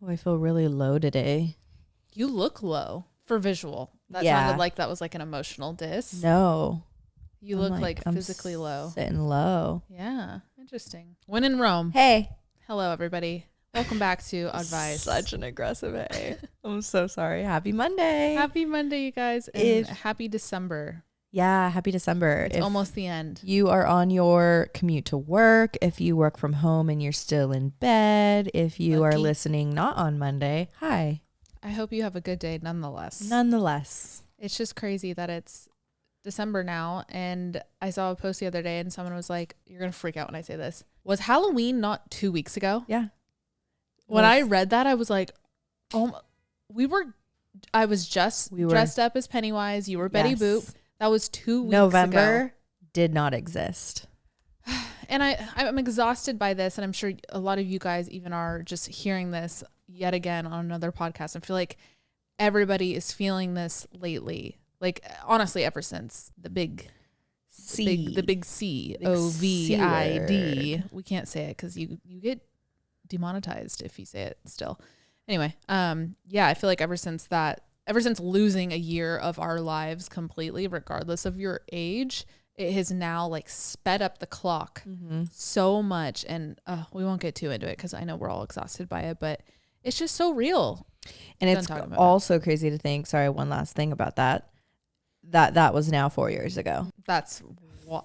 Oh, I feel really low today. You look low for visual. That sounded like that was like an emotional diss. No. You look like physically low. Sitting low. Yeah. Interesting. When in Rome. Hey. Hello, everybody. Welcome back to Oddvice. Such an aggressive A. I'm so sorry. Happy Monday. Happy Monday, you guys. And happy December. Yeah, happy December. It's almost the end. You are on your commute to work. If you work from home and you're still in bed. If you are listening not on Monday, hi. I hope you have a good day nonetheless. It's just crazy that it's December now. And I saw a post the other day and someone was like, you're going to freak out when I say this. Was Halloween not 2 weeks ago? Yeah. When I read that, I was like, I was just dressed up as Pennywise. You were Betty Boop. That was 2 weeks November ago. Did not exist. And I'm exhausted by this. And I'm sure a lot of you guys even are just hearing this yet again on another podcast. I feel like everybody is feeling this lately. Like, honestly, ever since the big C, COVID. We can't say it because you get demonetized if you say it still. Anyway, yeah, I feel like ever since losing a year of our lives completely, regardless of your age, it has now like sped up the clock so much. And we won't get too into it because I know we're all exhausted by it, but it's just so real. And it's also crazy to think, sorry, one last thing about that was now 4 years ago. That's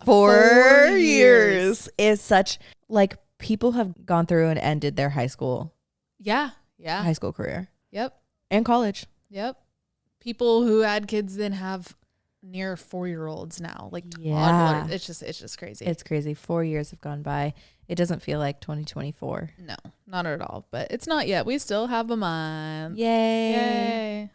4 years is such, like, people have gone through and ended their high school. Yeah. High school career. Yep. And college. Yep. People who had kids then have near 4-year-olds now. Like, yeah. It's just crazy. It's crazy. 4 years have gone by. It doesn't feel like 2024. No, not at all. But it's not yet. We still have a month. Yay.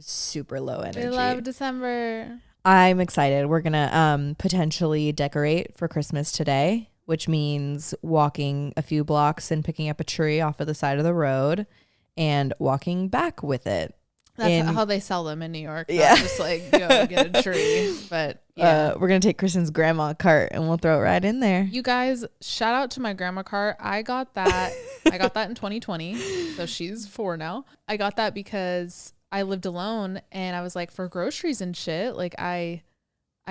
Super low energy. I love December. I'm excited. We're gonna potentially decorate for Christmas today, which means walking a few blocks and picking up a tree off of the side of the road and walking back with it. That's how they sell them in New York. Yeah. Just like go get a tree. But yeah. We're going to take Kristen's grandma cart and we'll throw it right in there. You guys, shout out to my grandma cart. I got that in 2020. So she's 4 now. I got that because I lived alone and I was like, for groceries and shit, like I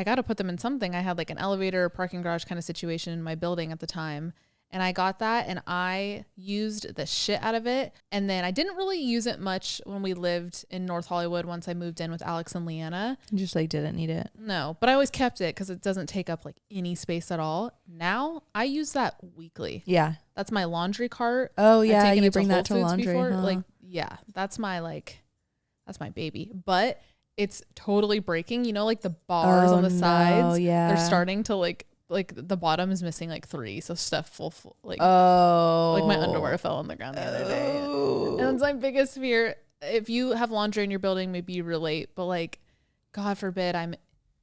got to put them in something. I had like an elevator, parking garage kind of situation in my building at the time. And I got that and I used the shit out of it. And then I didn't really use it much when we lived in North Hollywood once I moved in with Alex and Leanna. You just like didn't need it. No, but I always kept it because it doesn't take up like any space at all. Now I use that weekly. Yeah. That's my laundry cart. Oh yeah, you bring that to laundry. Huh? Like, yeah, that's my baby. But it's totally breaking. You know, like the bars on the sides. Yeah. They're starting to like the bottom is missing like 3, so stuff full like my underwear fell on the ground the other day, and it's my biggest fear. If you have laundry in your building, maybe you relate, but like, God forbid, I'm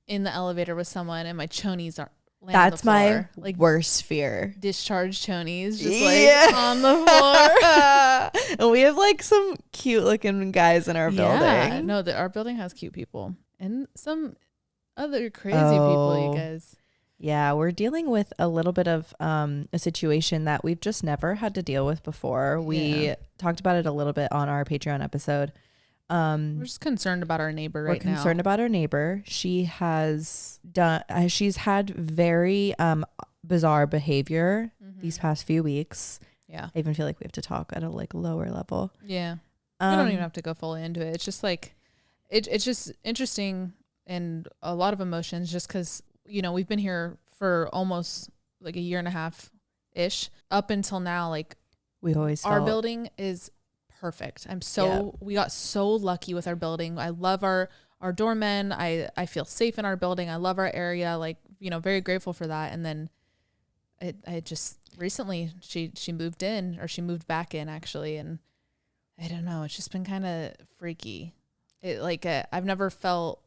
in the elevator with someone and my chonies are laying on the floor. My like worst fear. Discharged chonies just like on the floor. And we have like some cute looking guys in our building. No, our building has cute people and some other crazy people, you guys. Yeah, we're dealing with a little bit of a situation that we've just never had to deal with before. We talked about it a little bit on our Patreon episode. We're just concerned about our neighbor right now. We're concerned about our neighbor. She's had very bizarre behavior these past few weeks. Yeah. I even feel like we have to talk at a like lower level. Yeah. We don't even have to go fully into it. It's just like, it's just interesting and a lot of emotions just because, you know, we've been here for almost like a year and a half ish up until now. Like our building is perfect. We got so lucky with our building. I love our doormen. I feel safe in our building. I love our area. Like, you know, very grateful for that. And then I just recently she moved in, or she moved back in actually. And I don't know, it's just been kind of freaky. I've never felt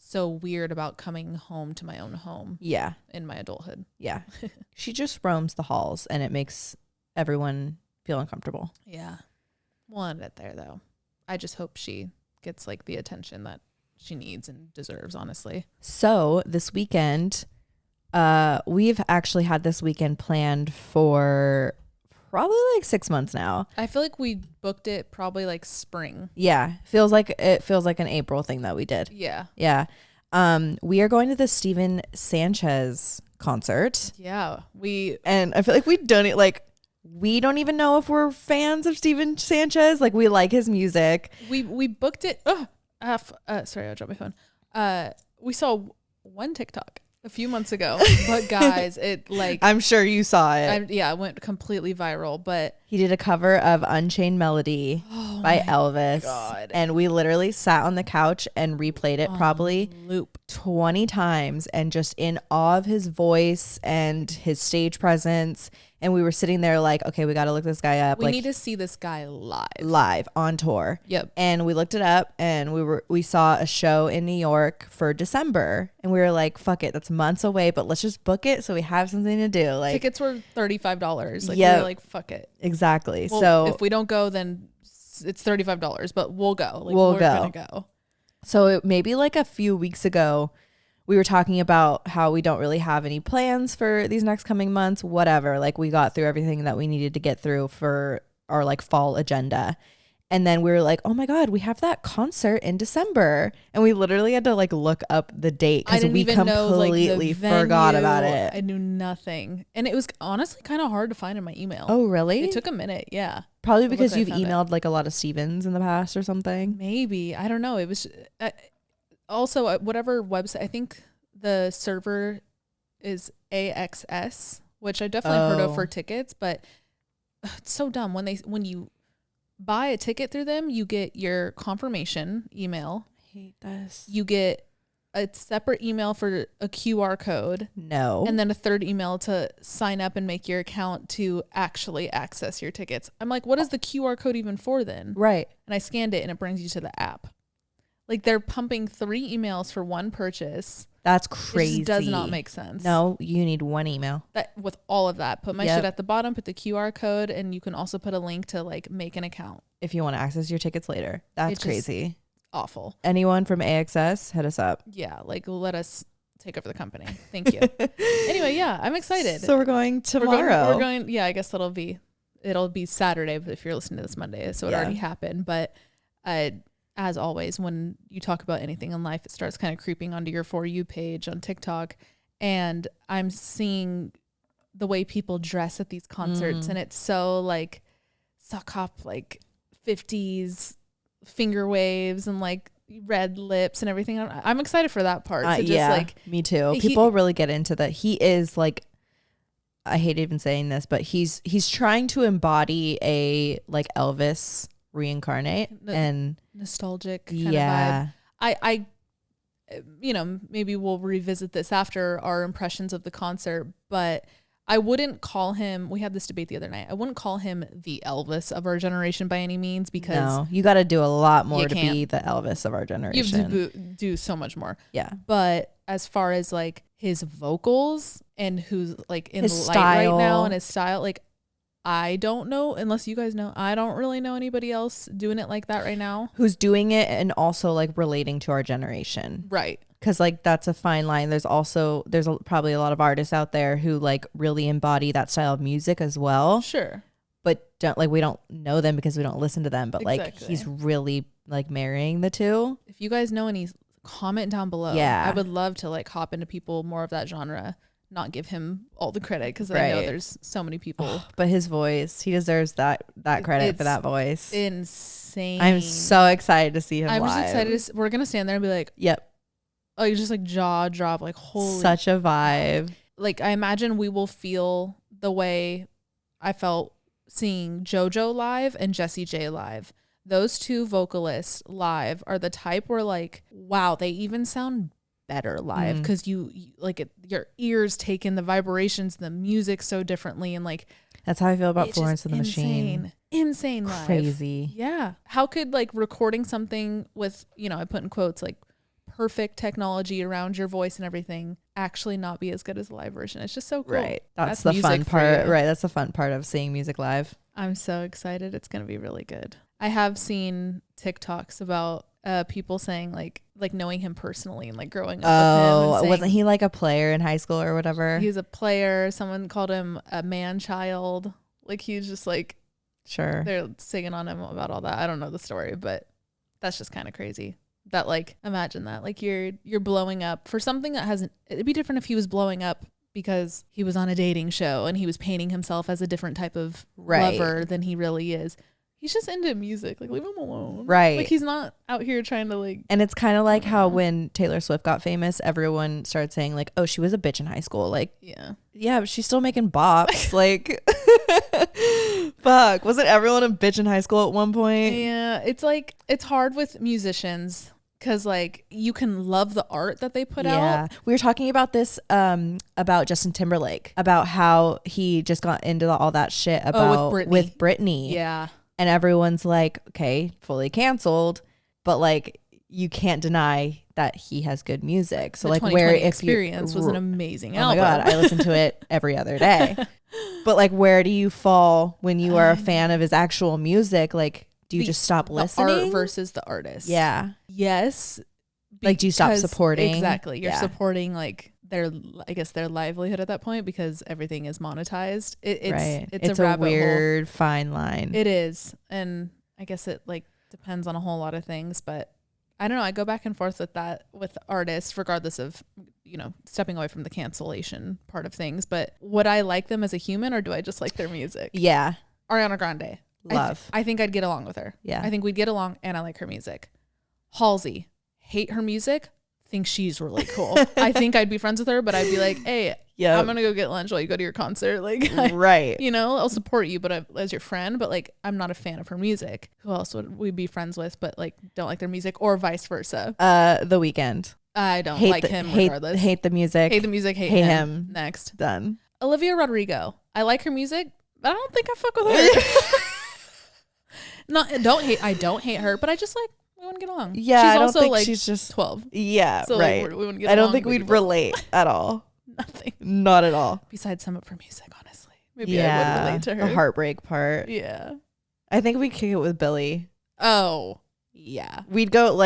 so weird about coming home to my own home. Yeah. In my adulthood. Yeah. She just roams the halls and it makes everyone feel uncomfortable. Yeah. We'll end it there though. I just hope she gets like the attention that she needs and deserves, honestly. So this weekend, we've actually had this weekend planned for probably like 6 months now. I feel like we booked it probably like spring. Yeah. Feels like an April thing that we did. Yeah. Yeah. We are going to the Steven Sanchez concert. Yeah. And I feel like we don't even know if we're fans of Steven Sanchez. Like, we like his music. We booked it. Sorry, I dropped my phone. We saw one TikTok a few months ago, but guys, it like I'm sure you saw it. It went completely viral. But he did a cover of Unchained Melody by Elvis. God. And we literally sat on the couch and replayed it probably loop 20 times and just in awe of his voice and his stage presence. And we were sitting there like, okay, we got to look this guy up. We need to see this guy live on tour. Yep. And we looked it up and we saw a show in New York for December and we were like, fuck it, that's months away, but let's just book it so we have something to do. Like, tickets were $35. Like, yep. we were like, fuck it. Exactly. Well, so if we don't go, then it's $35, but we'll go. Like, we're gonna go. So maybe like a few weeks ago, we were talking about how we don't really have any plans for these next coming months, whatever. Like, we got through everything that we needed to get through for our like fall agenda. And then we were like, oh my God, we have that concert in December. And we literally had to like look up the date because we completely forgot about it. I knew nothing. And it was honestly kind of hard to find in my email. Oh, really? It took a minute. Yeah. Probably because you've emailed like a lot of Stevens in the past or something. Maybe. I don't know. It was also whatever website. I think the server is AXS, which I definitely heard of for tickets, but it's so dumb. When you buy a ticket through them, you get your confirmation email. I hate this. You get a separate email for a QR code. No. And then a third email to sign up and make your account to actually access your tickets. I'm like, what is the QR code even for then? Right. And I scanned it and it brings you to the app. Like, they're pumping 3 emails for one purchase. That's crazy. It just does not make sense. No, you need 1 email. That with all of that, put my shit at the bottom, put the QR code, and you can also put a link to like make an account if you want to access your tickets later. That's crazy. Awful. Anyone from AXS, hit us up. Yeah, like, let us take over the company. Thank you. Anyway, yeah, I'm excited. So we're going tomorrow. We're going. Yeah, I guess it'll be Saturday, but if you're listening to this Monday, so it already happened. But as always, when you talk about anything in life, it starts kind of creeping onto your For You page on TikTok. And I'm seeing the way people dress at these concerts. And it's so like suck up, like 50s finger waves and like red lips and everything. I'm excited for that part. So just like, me too. People really get into that. He is like, I hate even saying this, but he's trying to embody a like Elvis reincarnate and nostalgic kind of vibe. I maybe we'll revisit this after our impressions of the concert, but I wouldn't call him, we had this debate the other night, I wouldn't call him the Elvis of our generation by any means, because you got to do a lot more to be the Elvis of our generation. You have to do so much more. Yeah. But as far as like his vocals and who's like in his the light style right now and his style, like, I don't know, unless you guys know, I don't really know anybody else doing it like that right now. Who's doing it and also like relating to our generation. Right. Because like that's a fine line. There's probably a lot of artists out there who like really embody that style of music as well. Sure. But we don't know them because we don't listen to them. But like he's really like marrying the two. If you guys know any, comment down below. Yeah. I would love to like hop into people more of that genre. Not give him all the credit because I know there's so many people. But his voice, he deserves that credit for that voice. Insane. I'm so excited to see him live. I'm just excited. We're going to stand there and be like, yep. Like, just like jaw drop, like, holy. Such a vibe. Like, I imagine we will feel the way I felt seeing JoJo live and Jessie J live. Those two vocalists live are the type where like, wow, they even sound better live because you like your ears take in the vibrations, the music so differently, and like that's how I feel about Florence and the Machine. Insane live. Crazy. Yeah. How could like recording something with, I put in quotes like perfect technology around your voice and everything actually not be as good as the live version? It's just so cool. Right. That's the fun part. Right. That's the fun part of seeing music live. I'm so excited. It's going to be really good. I have seen TikToks about people saying like knowing him personally and like growing up with him. Wasn't he like a player in high school or whatever? He was a player. Someone called him a man child, Like he's just like, sure, they're singing on him about all that. I don't know the story, but that's just kind of crazy. That like, imagine that, like you're blowing up for something that hasn't. It'd be different if he was blowing up because he was on a dating show and he was painting himself as a different type of lover than he really is. He's just into music. Like, leave him alone. Right. Like, he's not out here trying to, like... And it's kind of like how when Taylor Swift got famous, everyone started saying, like, oh, she was a bitch in high school. Like, yeah, but she's still making bops. Like, fuck. Wasn't everyone a bitch in high school at one point? Yeah. It's, like, it's hard with musicians because, like, you can love the art that they put out. Yeah. We were talking about this, about Justin Timberlake, about how he just got into all that shit about with Britney. Yeah. And everyone's like, okay, fully canceled, but like you can't deny that he has good music. So like where Experience was an amazing album. Oh my God, I listen to it every other day. But like where do you fall when you are a fan of his actual music? Like do you just stop listening? The art versus the artist. Yeah. Yes. Like do you stop supporting? Exactly. You're supporting like their livelihood at that point because everything is monetized. It's a weird fine line. It is. And I guess it like depends on a whole lot of things, but I don't know. I go back and forth with that with artists, regardless of, stepping away from the cancellation part of things. But would I like them as a human or do I just like their music? Yeah. Ariana Grande. Love. I think I'd get along with her. Yeah. I think we'd get along and I like her music. Halsey. Hate her music. Think she's really cool. I think I'd be friends with her, but I'd be like, hey, I'm gonna go get lunch while you go to your concert. Like, right. I'll support you, but as your friend, but like, I'm not a fan of her music. Who else would we be friends with, but like, don't like their music, or vice versa? The Weeknd. I don't like him regardless. Hate the music. Hate the music. Hate him. Next. Done. Olivia Rodrigo. I like her music, but I don't think I fuck with her. I don't hate her, but I just like, we wouldn't get along. Yeah, she's I don't also think like she's just 12. Yeah, so right. Like, we wouldn't get I don't along, think we'd relate at all. Nothing. Not at all. Besides some of her music, honestly. Maybe I would relate to her. The heartbreak part. Yeah. I think we'd kick it with Billy. Oh, yeah. We'd go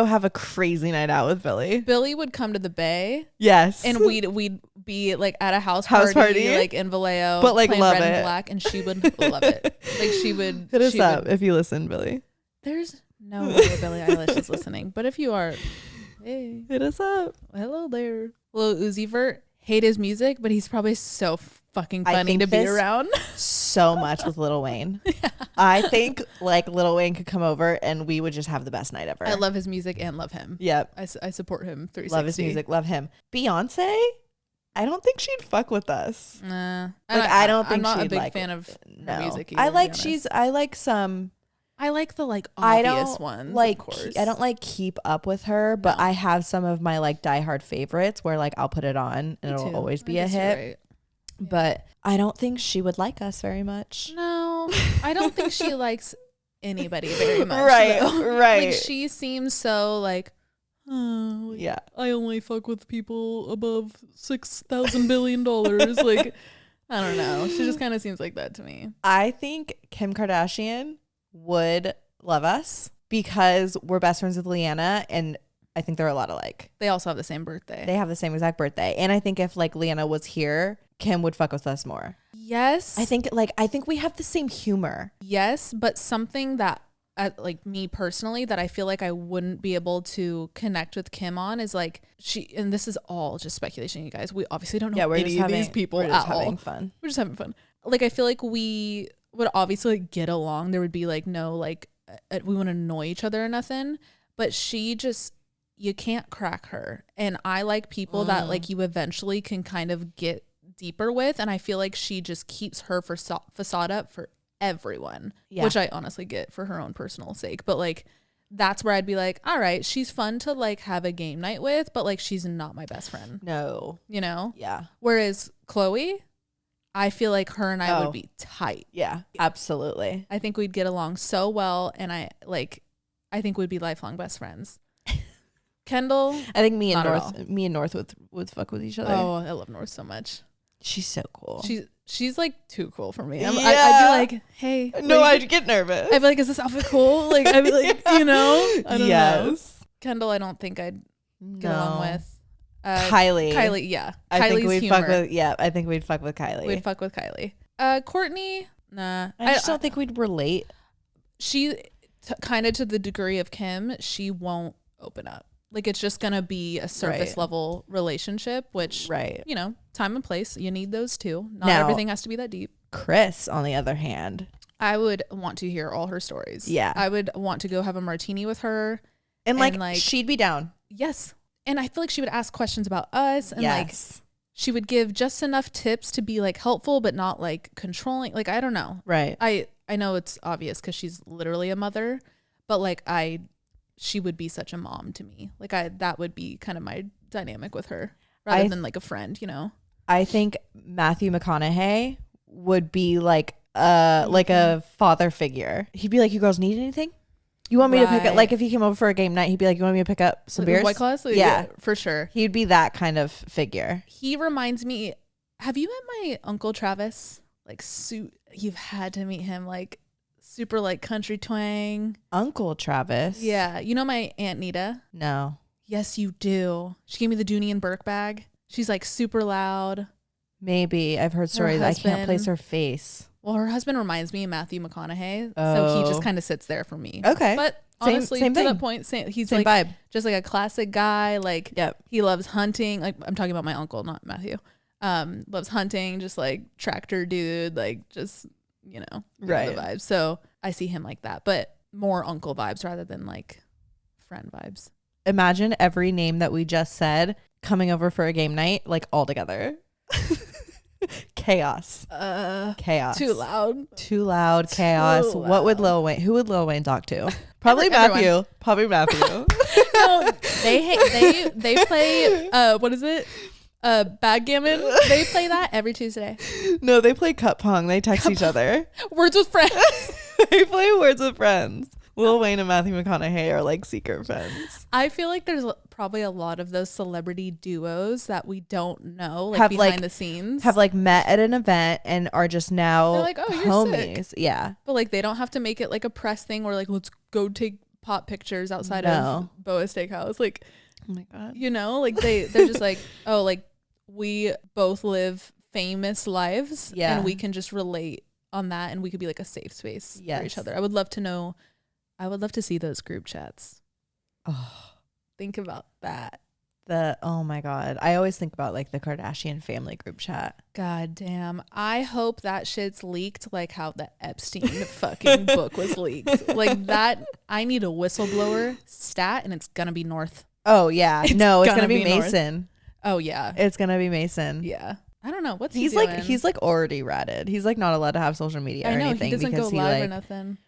have a crazy night out with Billy. Billy would come to the Bay. Yes. And we'd be like at a house party like in Vallejo. But like love Red it. And Black, and she would love it. Like she would hit us up if you listen, Billy. There's no way Billie Eilish is listening. But if you are, hey. Hit us up. Hello there. Lil Uzi Vert, hate his music, but he's probably so fucking funny to be around. So much with Lil Wayne. Yeah. I think like Lil Wayne could come over and we would just have the best night ever. I love his music and love him. Yep. I support him 360. Love his music, love him. Beyonce, I don't think she'd fuck with us. Nah. Like, I don't think I'm not she'd a big like fan of no. her music either, I like some. I like the like obvious ones. Like, of course. I don't like keep up with her, but I have some of my like diehard favorites where like I'll put it on and it'll always be a hit. Right. Yeah. But I don't think she would like us very much. No, I don't think she likes anybody very much. Right, though. right. Like she seems so like, yeah. I only fuck with people above $6,000 billion. Like, I don't know. She just kind of seems like that to me. I think Kim Kardashian would love us because we're best friends with Leanna, and I think they're a lot alike. They also have the same birthday. They have the same exact birthday. And I think if like Leanna was here, Kim would fuck with us more. Yes. I think we have the same humor. Yes, but something that like me personally that I feel like I wouldn't be able to connect with Kim on is like and this is all just speculation, you guys. We obviously don't know any of these people at all. We're just having fun. Like I feel like we would obviously like, get along. There would be like no like we wouldn't annoy each other or nothing, but she just, you can't crack her. And I like people that like you eventually can kind of get deeper with, and I feel like she just keeps her facade up for everyone, which I honestly get for her own personal sake. But like that's where I'd be like, all right, she's fun to like have a game night with, but like she's not my best friend. No. You know? Yeah. Whereas Chloe, I feel like her and I would be tight. Yeah, absolutely. I think we'd get along so well, and I think we'd be lifelong best friends. Kendall, I think me and North would fuck with each other. Oh, I love North so much. She's so cool. She's like too cool for me. Yeah. I'd be like, hey. No, like, I'd get nervous. I'd be like, is this outfit cool? Like, I'd be like, I don't know. Kendall, I don't think I'd get along with. Kylie, yeah. I Kylie's think we'd humor. fuck with. Yeah, I think we'd fuck with Kylie. We'd fuck with Kylie. Courtney, nah. I just don't think we'd relate. She kind of to the degree of Kim, she won't open up. Like it's just gonna be a surface level relationship, which you know, time and place. You need those too. Not everything has to be that deep. Chris, on the other hand, I would want to hear all her stories. Yeah, I would want to go have a martini with her, and like she'd be down. Yes, and I feel like she would ask questions about us, and like she would give just enough tips to be like helpful, but not like controlling. Like I don't know. Right. I know it's obvious because she's literally a mother, but like she would be such a mom to me. Like that would be kind of my dynamic with her rather than like a friend, you know? I think Matthew McConaughey would be like a father figure. He'd be like, you girls need anything? You want me to pick up, like if he came over for a game night, he'd be like, you want me to pick up some beers? White Claws? Yeah, for sure. He'd be that kind of figure. He reminds me, have you met my Uncle Travis? Like you've had to meet him, like super like country twang. Uncle Travis? Yeah. You know my Aunt Nita? No. Yes, you do. She gave me the Dooney and Burke bag. She's like super loud. Maybe. I've heard stories. I can't place her face. Well, her husband reminds me of Matthew McConaughey. So he just kind of sits there for me. Okay. But honestly, same to thing. that point, he's same like vibe. Just like a classic guy. Like he loves hunting. Like I'm talking about my uncle, not Matthew. Loves hunting, just like tractor dude, like just, you know, the vibes. So I see him like that, but more uncle vibes rather than like friend vibes. Imagine every name that we just said coming over for a game night, like all together. Chaos. Chaos. Too loud. Chaos. What would Lil Wayne? Who would Lil Wayne talk to? Probably Matthew. Probably Matthew. No, they play. What is it? Backgammon. They play that every Tuesday. No, they play cup pong. They text each other. Words with Friends. They play Words with Friends. Lil Wayne and Matthew McConaughey are like secret friends. I feel like there's probably a lot of those celebrity duos that we don't know, like behind the scenes. Have like met at an event and are just now they're like, oh, homies. You're sick. Yeah. But like they don't have to make it like a press thing where like, let's go take pop pictures outside of Boa Steakhouse. Like, oh my God. You know, like they're just like, oh, like we both live famous lives and we can just relate on that and we could be like a safe space for each other. I would love to see those group chats. Oh, think about that. Oh my God. I always think about like the Kardashian family group chat. God damn. I hope that shit's leaked like how the Epstein fucking book was leaked. Like that, I need a whistleblower stat and it's gonna be North. Oh yeah. It's gonna be Mason. North. Oh yeah. It's gonna be Mason. Yeah. I don't know. What's he's doing? like he's like already ratted. He's like not allowed to have social media or anything. He doesn't because go live like, or nothing.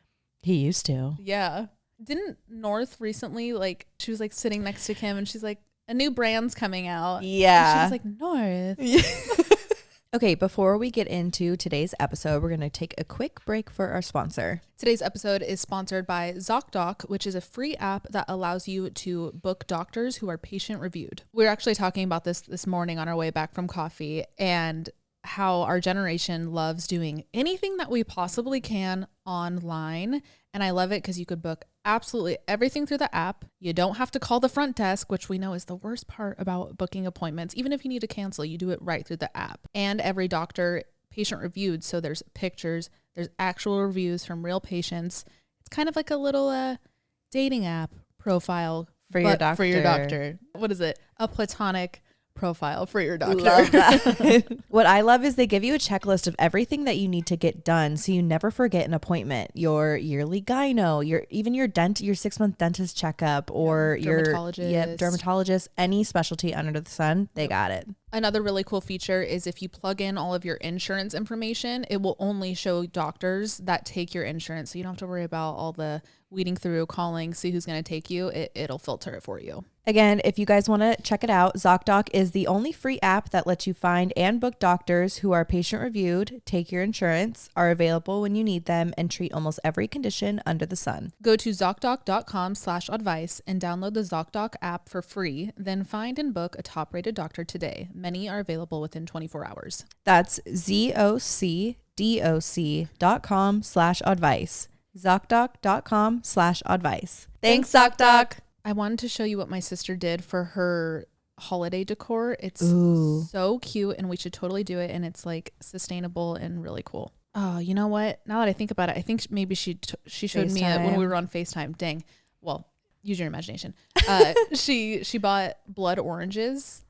He used to. Yeah. Didn't North recently, like, she was like sitting next to Kim and she's like, a new brand's coming out. Yeah. And she was like, North. Okay, before we get into today's episode, we're going to take a quick break for our sponsor. Today's episode is sponsored by ZocDoc, which is a free app that allows you to book doctors who are patient reviewed. We were actually talking about this morning on our way back from coffee and how our generation loves doing anything that we possibly can online. And I love it because you could book absolutely everything through the app. You don't have to call the front desk, which we know is the worst part about booking appointments. Even if you need to cancel, you do it right through the app. And every doctor patient reviewed. So there's pictures, there's actual reviews from real patients. It's kind of like a little dating app profile for your doctor. What is it? A platonic profile for your doctor. Love that. What I love is they give you a checklist of everything that you need to get done so you never forget an appointment. Your yearly gyno, your 6-month dentist checkup, or your dermatologist, any specialty under the sun, they got it. Another really cool feature is if you plug in all of your insurance information, it will only show doctors that take your insurance. So you don't have to worry about all the weeding through, calling, see who's going to take you. It'll filter it for you. Again, if you guys want to check it out, ZocDoc is the only free app that lets you find and book doctors who are patient reviewed, take your insurance, are available when you need them, and treat almost every condition under the sun. Go to ZocDoc.com/advice and download the ZocDoc app for free. Then find and book a top-rated doctor today. Many are available within 24 hours. That's ZocDoc.com/advice. ZocDoc.com/advice. Thanks, ZocDoc. I wanted to show you what my sister did for her holiday decor. It's so cute, and we should totally do it. And it's like sustainable and really cool. Oh, you know what? Now that I think about it, I think maybe she showed me it when we were on FaceTime. Dang. Well, use your imagination. She bought blood oranges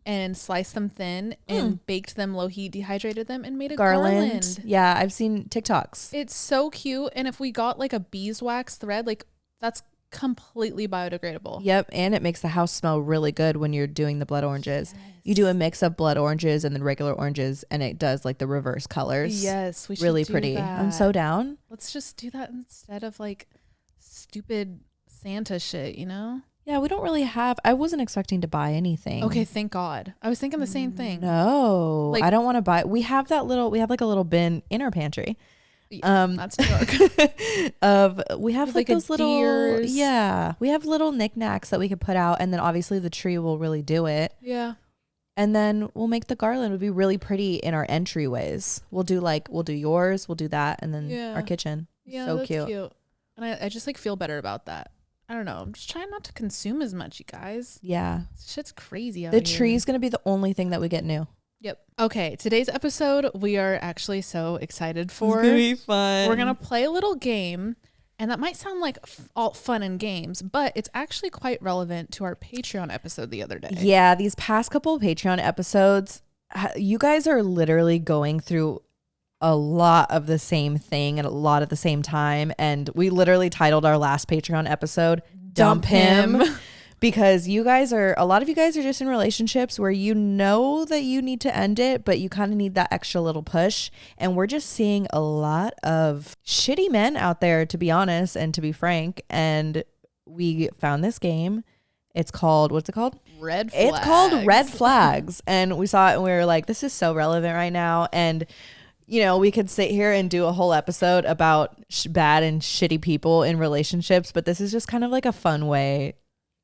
and sliced them thin and baked them low heat, dehydrated them, and made a garland. Yeah, I've seen TikToks. It's so cute. And if we got like a beeswax thread, like that's completely biodegradable. Yep, and it makes the house smell really good when you're doing the blood oranges. Yes. You do a mix of blood oranges and then regular oranges, and it does like the reverse colors. Yes, we should really do pretty. that. I'm so down. Let's just do that instead of like stupid Santa shit, you know? Yeah, we don't really have. I wasn't expecting to buy anything. Okay, thank God. I was thinking the same thing. No, like, I don't want to buy. We have like a little bin in our pantry. That's New York. We have like those little deers. Yeah, we have little knickknacks that we could put out, and then obviously the tree will really do it. Yeah, and then we'll make the garland. It would be really pretty in our entryways. We'll do yours, we'll do that, and then our kitchen. Yeah, so that's cute. And I just like feel better about that. I don't know. I'm just trying not to consume as much, you guys. Yeah, shit's crazy out here. The tree's gonna be the only thing that we get new. Yep. Okay, today's episode we are actually so excited for. It's gonna be fun. We're gonna play a little game, and that might sound like all fun and games, but it's actually quite relevant to our Patreon episode the other day. Yeah, these past couple of Patreon episodes, you guys are literally going through a lot of the same thing at a lot at the same time, and we literally titled our last Patreon episode "Dump Him." Because a lot of you guys are just in relationships where you know that you need to end it, but you kind of need that extra little push. And we're just seeing a lot of shitty men out there, to be honest and to be frank. And we found this game. It's called, what's it called? Red Flags. It's called Red Flags. And we saw it and we were like, this is so relevant right now. And you know, we could sit here and do a whole episode about bad and shitty people in relationships, but this is just kind of like a fun way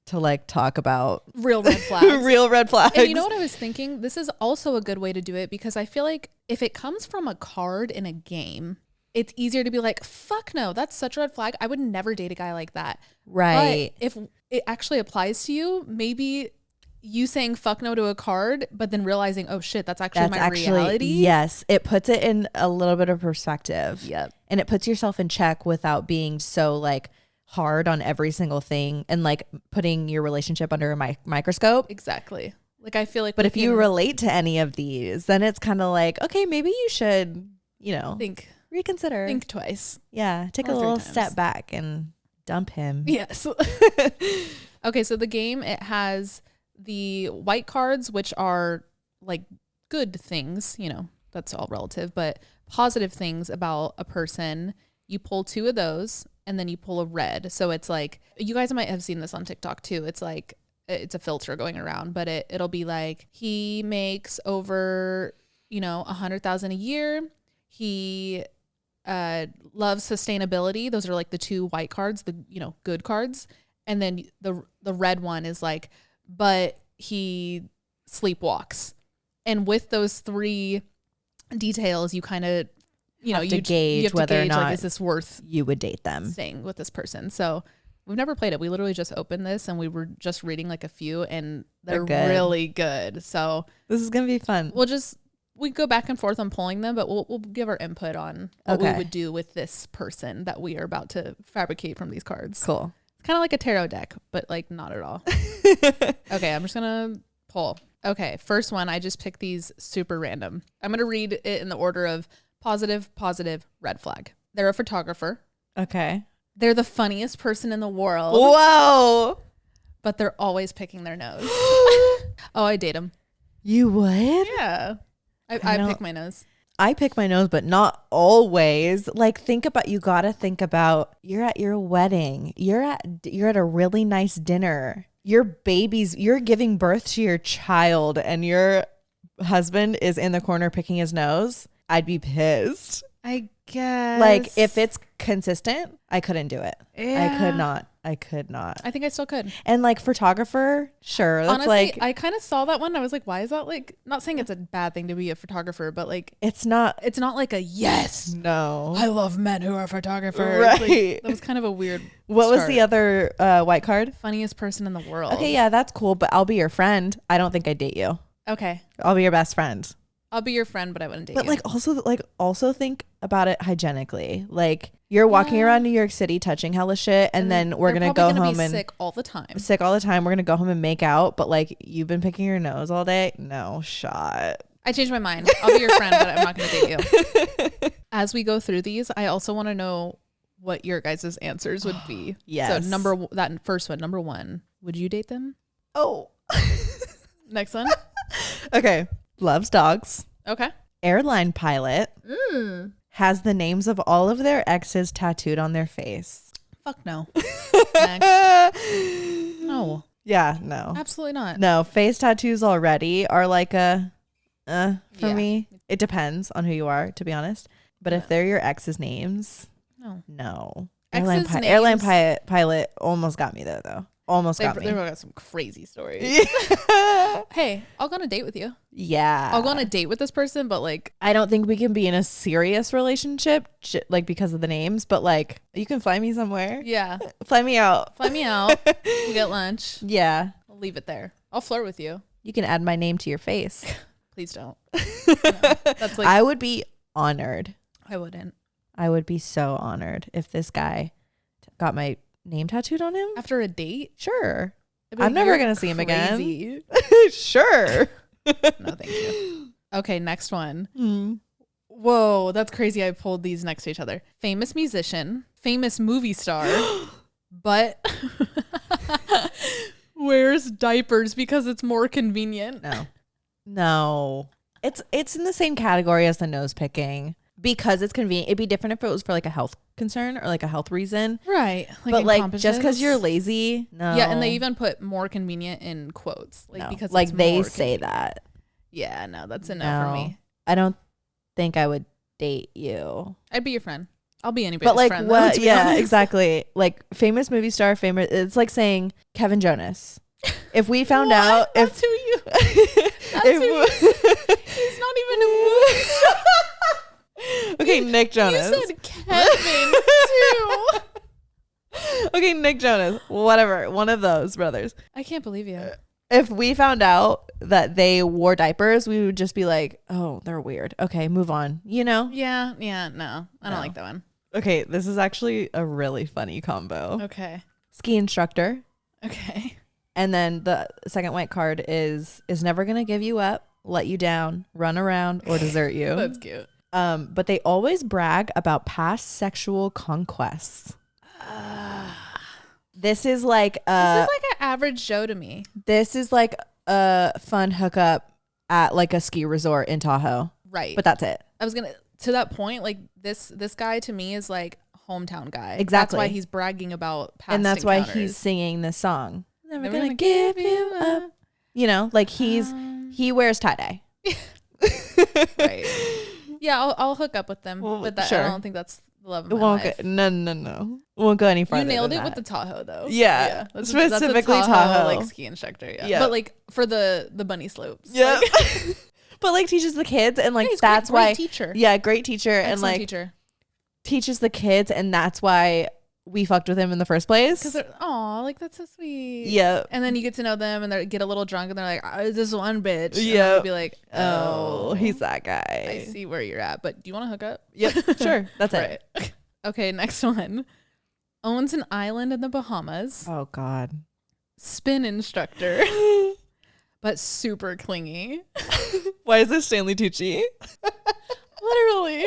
to like talk about real red flags. Real red flags. And you know what I was thinking? This is also a good way to do it because I feel like if it comes from a card in a game, it's easier to be like, fuck no, that's such a red flag. I would never date a guy like that. Right. But if it actually applies to you, maybe you saying fuck no to a card, but then realizing, oh shit, that's actually reality. Yes. It puts it in a little bit of perspective. Yep. And it puts yourself in check without being so like hard on every single thing and like putting your relationship under a microscope. Exactly. Like I feel like, but if you relate to any of these, then it's kind of like, okay, maybe you should, reconsider, think twice. Yeah. Take a little step back and dump him. Yes. Okay. So the game, it has the white cards, which are like good things, that's all relative, but positive things about a person. You pull 2 of those and then you pull a red. So it's like, you guys might have seen this on TikTok too. It's like, it's a filter going around, but it'll be like, he makes over, 100,000 a year. He loves sustainability. Those are like the 2 white cards, the, good cards. And then the red one is like, but he sleepwalks. And with those 3 details, you kind of, you have to gauge whether or not is this worth you would date them staying with this person. So we've never played it. We literally just opened this and we were just reading like a few and they're really good. So this is going to be fun. We go back and forth on pulling them, but we'll give our input on what we would do with this person that we are about to fabricate from these cards. Cool. It's kind of like a tarot deck, but like not at all. Okay. I'm just going to pull. Okay. First one. I just picked these super random. I'm going to read it in the order of positive, red flag. They're a photographer. Okay. They're the funniest person in the world. Whoa. But they're always picking their nose. Oh, I date them. You would? Yeah. I pick my nose. I pick my nose, but not always. Like you gotta think about, you're at your wedding. You're at a really nice dinner. You're giving birth to your child and your husband is in the corner picking his nose. I'd be pissed. I guess. Like if it's consistent, I couldn't do it. Yeah. I could not. I think I still could. And like photographer, sure. That's Honestly, like, I kind of saw that one. I was like, why is that like, not saying it's a bad thing to be a photographer, but like, it's not. it's not like a yes. No. I love men who are photographers. Right. Like, that was kind of a weird What was start. the other white card? Funniest person in the world. Okay, yeah, that's cool, but I'll be your friend. I don't think I'd date you. Okay. I'll be your best friend. I'll be your friend, but I wouldn't date But you. also think about it hygienically. Like you're walking around New York City touching hella shit, and then we're gonna go home and sick all the time. Sick all the time. We're gonna go home and make out, but like you've been picking your nose all day. No shot. I changed my mind. I'll be your friend, but I'm not gonna date you. As we go through these, I also want to know what your guys' answers would be. Yes. So that first one, number 1, would you date them? Oh. Next one. Okay. Loves dogs. Okay. Airline pilot. Has the names of all of their exes tattooed on their face. Fuck no. Next. No. Yeah, no. Absolutely not. No, face tattoos already are like a for Yeah. me. It depends on who you are, to be honest. But if they're your ex's names, no. Exes' names- Airline pilot almost got me there though. Almost got me. They've got some crazy stories. Hey, I'll go on a date with you. Yeah. I'll go on a date with this person, but like, I don't think we can be in a serious relationship like because of the names, but like you can fly me somewhere. yeah, Fly me out. fly me out. We'll get lunch. Yeah. I'll leave it there. I'll flirt with you. You can add my name to your face. Please don't. No, that's like, I would be honored. I wouldn't. I would be so honored if this guy got my name tattooed on him. After a date, Sure. I'd be I'm like, never "You're going to see him again. crazy." Sure. No, thank you. Okay, next one. Whoa, that's crazy. I pulled these next to each other. Famous musician, famous movie star, but wears diapers because it's more convenient. No. It's in the same category as the nose picking because it's convenient. It'd be different if it was for like a health concern or like a health reason. Right. But like just because you're lazy, no. Yeah, and they even put more convenient in quotes. Like No. because like it's they more say convenient. that. Yeah, no, that's a no for me. I don't think I would date you. I'd be your friend. I'll be anybody's But like friend. though, what? to be Yeah, honest. exactly. Like famous movie star, famous. It's like saying Kevin Jonas. If we found out, That's who you. He's not even a movie star. Okay, Nick Jonas. You said Kevin too. Okay, Nick Jonas. Whatever. One of those brothers. I can't believe you. If we found out that they wore diapers, we would just be like, oh, they're weird. Okay, move on. You know? Yeah, no. I don't No. like that one. Okay, this is actually a really funny combo. Okay. Ski instructor. Okay. And then the second white card is never going to give you up, let you down, run around, or desert you. That's cute. But they always brag about past sexual conquests. This is like This is like an average Joe to me. this is like a fun hookup at like a ski resort in Tahoe. Right. But that's it. I was gonna to that point, like this guy to me is like hometown guy. Exactly. That's why he's bragging about past And that's why encounters. he's singing this song. Never Never gonna give you up. You know, like he wears tie-dye. Right. Yeah, I'll hook up with them. Well, but that, sure. I don't think that's the love of It my won't life. go, no. Won't go any farther. You nailed than it with that. the Tahoe though. Yeah. That's Specifically a Tahoe. like ski instructor. Yeah. Yeah. But like for the bunny slopes. Yeah. Like, But like teaches the kids and like he's that's great why teacher. Yeah, great teacher. Excellent and like teacher. teaches the kids and that's why we fucked with him in the first place. Because they're like that's so sweet. Yeah. And then you get to know them and they get a little drunk and they're like, this one bitch. And Yeah. I'll be like, Oh, he's that guy. I see where you're at. But do you want to hook up? Yep. Sure. That's it. Right. Okay, next one. Owns an island in the Bahamas. Oh God. Spin instructor. But super clingy. Why is this Stanley Tucci? Literally.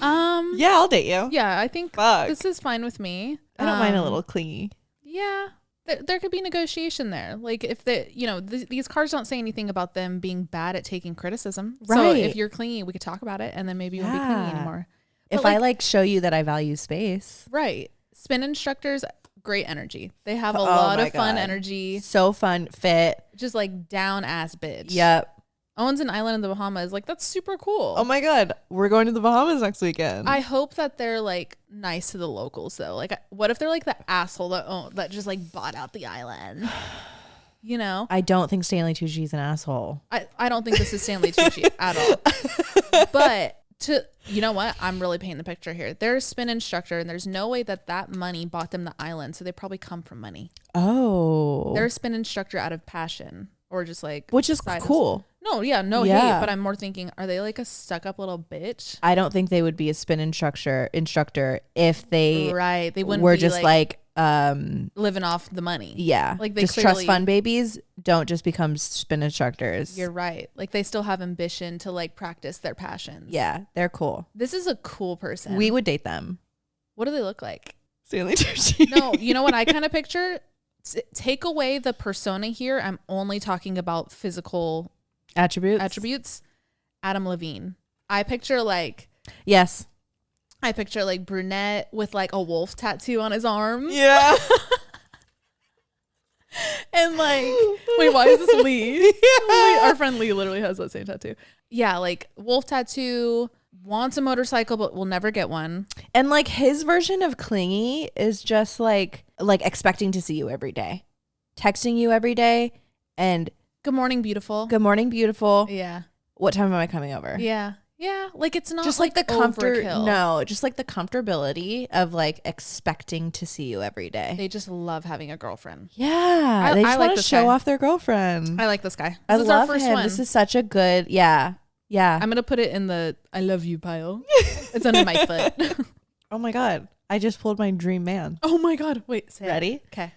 Yeah, I'll date you. Yeah, I think Fuck. this is fine with me. I don't mind a little clingy. Yeah. There could be negotiation there. Like if these cards don't say anything about them being bad at taking criticism. So Right. if you're clingy, we could talk about it and then maybe you won't be clingy Yeah. anymore. If But, I like show you that I value space. Right. Spin instructors, great energy. They have a Oh lot my of fun God. energy. So fun, fit. Just like down ass bitch. Yep. owns an island in the Bahamas. Like, that's super cool. Oh my God. We're going to the Bahamas next weekend. I hope that they're like nice to the locals though. Like, what if they're like the asshole that just like bought out the island? You know? I don't think Stanley Tucci's an asshole. I don't think this is Stanley Tucci at all. But you know what? I'm really painting the picture here. They're a spin instructor, and there's no way that money bought them the island. So they probably come from money. Oh. They're a spin instructor out of passion, or just like, which is cool. No, yeah, no Yeah. hate. But I'm more thinking, are they like a stuck up little bitch? I don't think they would be a spin instructor if they They wouldn't were be just like living off the money. Yeah. Like they just trust fund babies don't just become spin instructors. You're right. Like they still have ambition to like practice their passions. Yeah, they're cool. This is a cool person. We would date them. What do they look like? Stanley Tucci. No, you know what I kind of picture? Take away the persona here. I'm only talking about physical attributes. Adam Levine. I picture like brunette with like a wolf tattoo on his arm. Yeah. And like, wait, why is this Lee? Yeah. Our friend Lee literally has that same tattoo. Yeah, like wolf tattoo, wants a motorcycle but will never get one. And like his version of clingy is just like expecting to see you every day, texting you every day, and good morning, beautiful. Good morning, beautiful. Yeah. What time am I coming over? Yeah. Yeah, like it's not just like the just like the comfortability of like expecting to see you every day. They just love having a girlfriend. Yeah, they just want to show off their girlfriend. I like this guy. This is our first one. This is such a good, yeah. I'm gonna put it in the I love you pile. It's under my foot. Oh my God, I just pulled my dream man. Oh my God, wait, ready? Okay.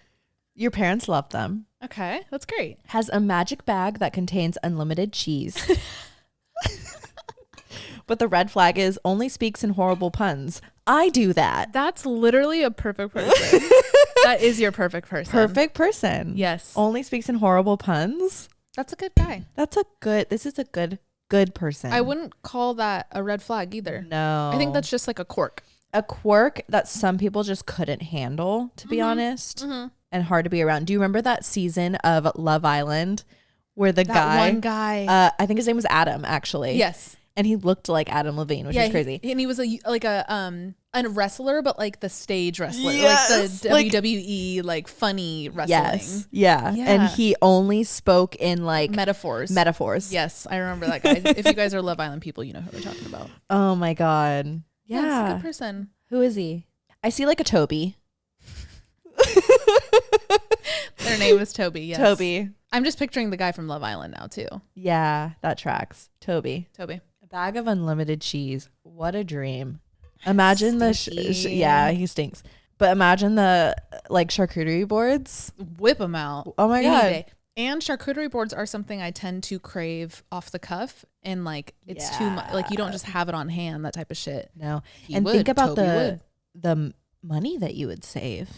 Your parents love them. Okay, that's great. Has a magic bag that contains unlimited cheese. But the red flag is only speaks in horrible puns. I do that. That's literally a perfect person. That is your perfect person. Perfect person. Yes. Only speaks in horrible puns. That's a good guy. This is a good person. I wouldn't call that a red flag either. No. I think that's just like a quirk. A quirk that some people just couldn't handle, to be honest, and hard to be around. Do you remember that season of Love Island where that one guy, I think his name was Adam, actually. Yes. And he looked like Adam Levine, which is crazy. And he was a wrestler, but like the stage wrestler, yes, like the WWE, like funny wrestling. Yes. Yeah. And he only spoke in like metaphors. Yes. I remember that guy. If you guys are Love Island people, you know who we're talking about. Oh my God. Yeah. He's a good person. Who is he? I see like a Toby. Their name is Toby. Yes. Toby. I'm just picturing the guy from Love Island now too. Yeah, that tracks. Toby. A bag of unlimited cheese. What a dream. Imagine he stinks. But imagine the like charcuterie boards. Whip them out. Oh my God. Day. And charcuterie boards are something I tend to crave off the cuff. And like, it's too much. Like you don't just have it on hand, that type of shit. No. Think about the money that you would save.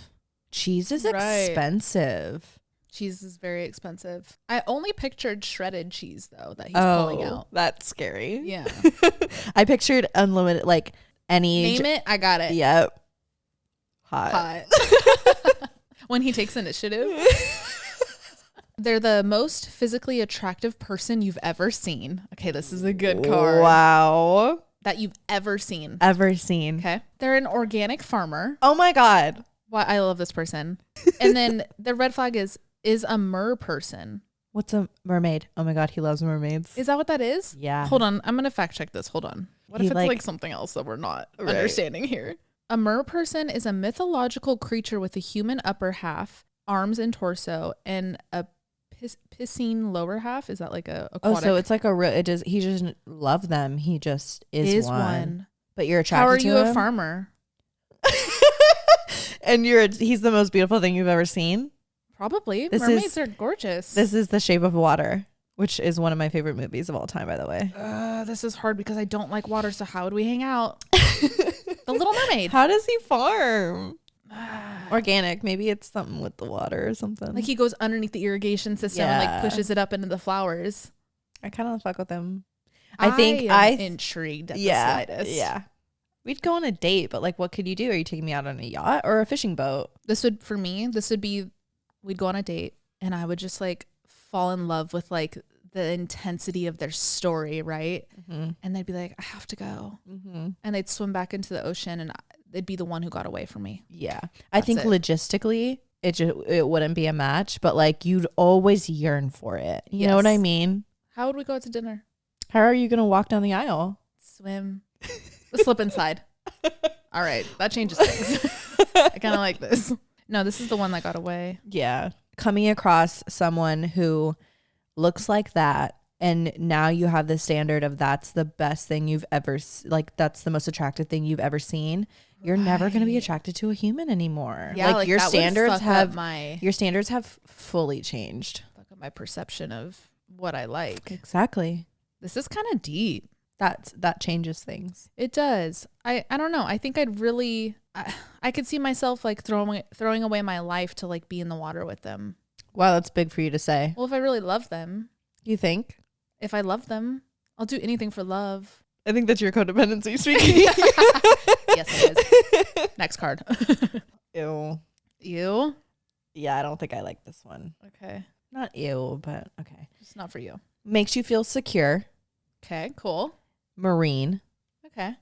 Cheese is expensive. Cheese is very expensive. I only pictured shredded cheese though that he's pulling out. That's scary. Yeah. I pictured unlimited, like any. Name it. I got it. Yep. Hot. When he takes initiative. They're the most physically attractive person you've ever seen. Okay, this is a good card. Wow. That you've ever seen. Okay. They're an organic farmer. Oh my God. Wow, I love this person. And then the red flag is a mer person. What's a mermaid? Oh my God, he loves mermaids. Is that what that is? Yeah. Hold on, I'm going to fact check this. Hold on. What if it's like something else that we're not understanding here? A mer person is a mythological creature with a human upper half, arms and torso, and a piscine lower half. Is that like a aquatic? Oh, so it's like he doesn't love them. He just is one. But you're attracted to him? How are you a farmer? And he's the most beautiful thing you've ever seen? Probably. Mermaids are gorgeous. This is The Shape of Water, which is one of my favorite movies of all time, by the way. This is hard because I don't like water, so how would we hang out? The Little Mermaid. How does he farm? Organic. Maybe it's something with the water or something. Like he goes underneath the irrigation system and like pushes it up into the flowers. I kind of fuck with him. I am intrigued at the slightest. Yeah. We'd go on a date, but like, what could you do? Are you taking me out on a yacht or a fishing boat? For me, we'd go on a date and I would just like fall in love with like the intensity of their story, right? Mm-hmm. And they'd be like, I have to go. Mm-hmm. And they'd swim back into the ocean and they'd be the one who got away from me. Yeah. I think it. logistically, it wouldn't be a match, but like you'd always yearn for it. You know what I mean? How would we go out to dinner? How are you going to walk down the aisle? Swim. Slip inside. All right. That changes things. I kind of like this. No, this is the one that got away. Yeah. Coming across someone who looks like that, and now you have the standard of that's the best thing you've ever, like that's the most attractive thing you've ever seen. You're never going to be attracted to a human anymore. Yeah, like your that standards have your standards have fully changed. fuck up my perception of what I like. Exactly. This is kind of deep. That changes things. It does. I don't know. I think I'd really I could see myself like throwing away my life to like be in the water with them. Wow, that's big for you to say. Well, if I really love them, You think? if I love them, I'll do anything for love. I think that's your codependency speaking. Yes, it is. Next card. Ew. You? Yeah, I don't think I like this one. Okay. Not ew, but okay. It's not for you. Makes you feel secure. Okay, cool. Marine. Okay.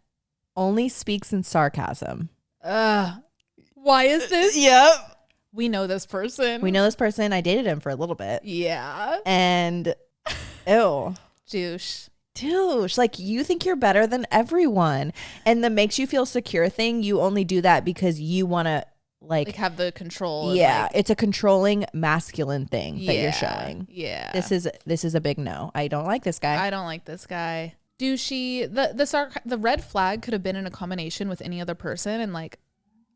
Only speaks in sarcasm. Why is this? Yep. We know this person. We know this person. I dated him for a little bit. Yeah. And ew. Douche. Like you think you're better than everyone. And the makes you feel secure thing, you only do that because you want to like have the control. Yeah, like, it's a controlling masculine thing that you're showing. Yeah. This is a big no. I don't like this guy. I don't like this guy. Douchey. The red flag could have been in a combination with any other person, and like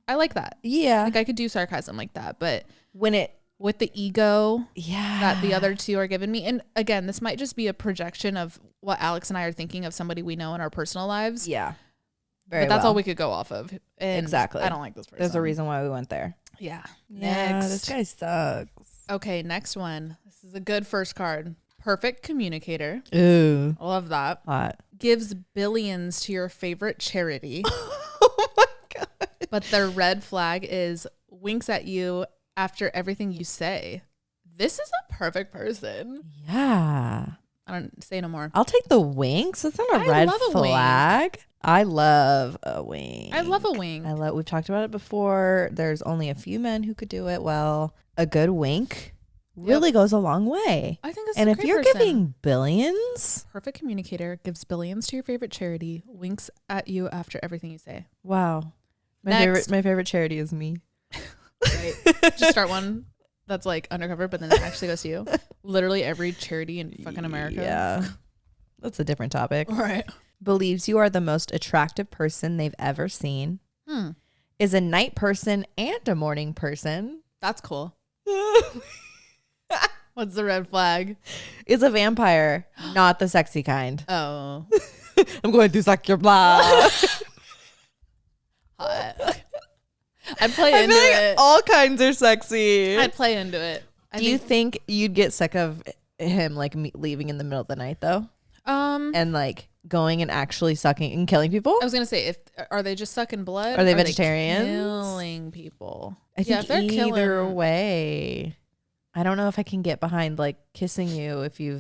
I like that. Yeah. Like I could do sarcasm like that, but When it with the ego yeah that the other two are giving me, and again, this might just be a projection of what Alex and I are thinking of somebody we know in our personal lives. Yeah. But that's all we could go off of. And Exactly. I don't like this person. There's a reason why we went there. Yeah. Yeah, Next. this guy sucks. Okay, next one. This is a good first card. Perfect communicator. Ooh. Love that. Hot. Gives billions to your favorite charity. Oh my God. But their red flag is winks at you after everything you say. This is a perfect person. Yeah. I don't say no more. I'll take the winks. That's not a red flag. I love a wink. I love a wink. We've talked about it before. There's only a few men who could do it well. A good wink really goes a long way. I think and a if great you're person. giving billions, Perfect communicator gives billions to your favorite charity, winks at you after everything you say. wow. Next. My favorite charity is me. Right. Just start one that's like undercover, but then it actually goes to you. Literally every charity in fucking America. Yeah. That's a different topic. All right. Believes you are the most attractive person they've ever seen. Is a night person and a morning person. That's cool. What's the red flag? Is a vampire, not the sexy kind. Oh. I'm going to suck your blood. Hot. I'd play into it. All kinds are sexy. I'd play into it. Do you think you'd get sick of him like leaving in the middle of the night though? And like going and actually sucking and killing people? I was gonna say, are they just sucking blood? Are they vegetarians? Killing people. I think if they're either killing way. I don't know if I can get behind like kissing you if you're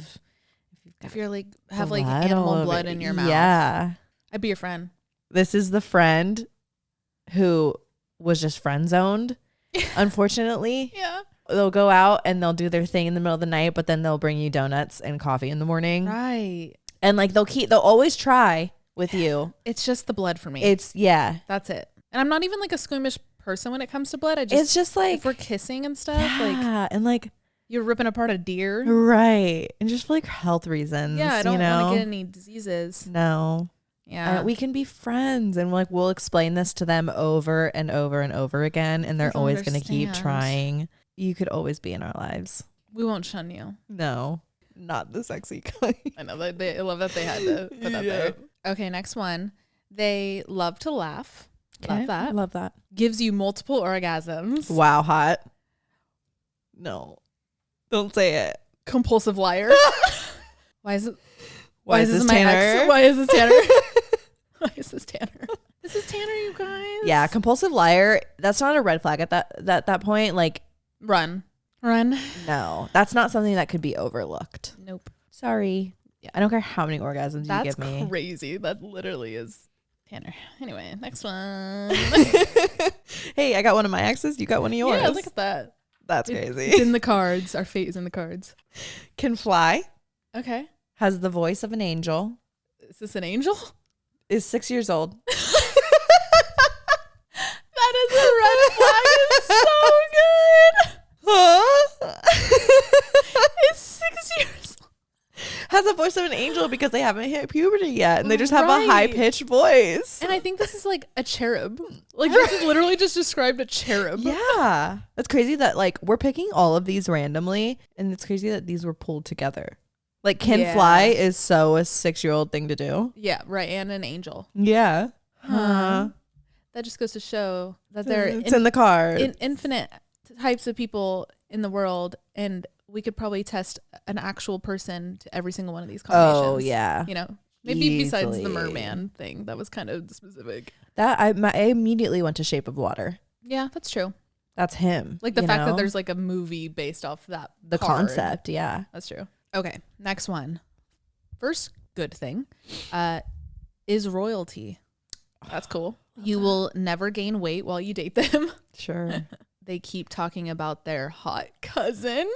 like have blood like all animal over blood in your mouth. Yeah. I'd be your friend. This is the friend who was just friend zoned. Unfortunately. Yeah. They'll go out and they'll do their thing in the middle of the night, but then they'll bring you donuts and coffee in the morning. Right. And like they'll always try with you. It's just the blood for me. Yeah. That's it. And I'm not even like a squeamish person when it comes to blood. It's just like if we're kissing and stuff, yeah, and like you're ripping apart a deer. Right. And just for like health reasons. Yeah, I don't want want to get any diseases. No. Yeah. We can be friends and like we'll explain this to them over and over and over again and they're always going to keep trying. You could always be in our lives. We won't shun you. No, not the sexy kind. I know. I love that they had to put that there. Okay, next one. They love to laugh. Okay, Love that. Love that. Gives you multiple orgasms. Wow, hot. No, don't say it. Compulsive liar. Why is it? Why is this my Tanner? ex? Why is this Tanner? Why is this Tanner? This is Tanner, you guys. Yeah, compulsive liar. That's not a red flag at that point. Like, Run. no, that's not something that could be overlooked. Nope. Sorry. Yeah. I don't care how many orgasms That's you give me. crazy. That literally is Tanner. Anyway, next one. Hey, I got one of my exes. You got one of yours. Yeah, look at that. That's It's crazy. in the cards. Our fate is in the cards. Can fly. Okay. Has the voice of an angel. Is this an angel? Is 6 years old. That is a red flag. It's so good. Huh? It's 6 years old. Has the voice of an angel because they haven't hit puberty yet and they just have a Right. high-pitched voice. And I think this is like a cherub. Like this is literally just described a cherub. Yeah. That's crazy that like we're picking all of these randomly and it's crazy that these were pulled together. Like can Yeah. fly is so a 6-year-old thing to do. Yeah, right. And an angel. Yeah. Huh. That just goes to show that there It's in the card. infinite types of people in the world, and we could probably test an actual person to every single one of these combinations. Oh yeah. You know, maybe besides the Easily. merman thing, that was kind of specific. That I immediately went to Shape of Water. Yeah, that's true. That's him. Like the you fact know? that there's like a movie based off that the card. concept, yeah. That's true. Okay, next one. First good thing is royalty. That's cool. You will never gain weight while you date them. Sure. They keep talking about their hot cousin.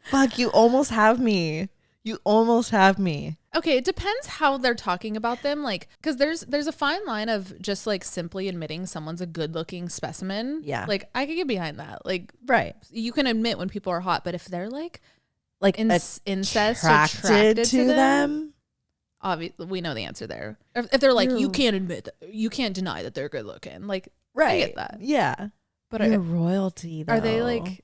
Fuck, you almost have me. You almost have me. Okay, it depends how they're talking about them. Like, because there's a fine line of just like simply admitting someone's a good looking specimen. Yeah. Like I could get behind that. Like Right. you can admit when people are hot, but if they're like incest attracted to them. Obviously, we know the answer there. If they're like, You're- you can't admit that, you can't deny that they're good looking. Like, Right. I get that. Yeah. But You're royalty though. are they like,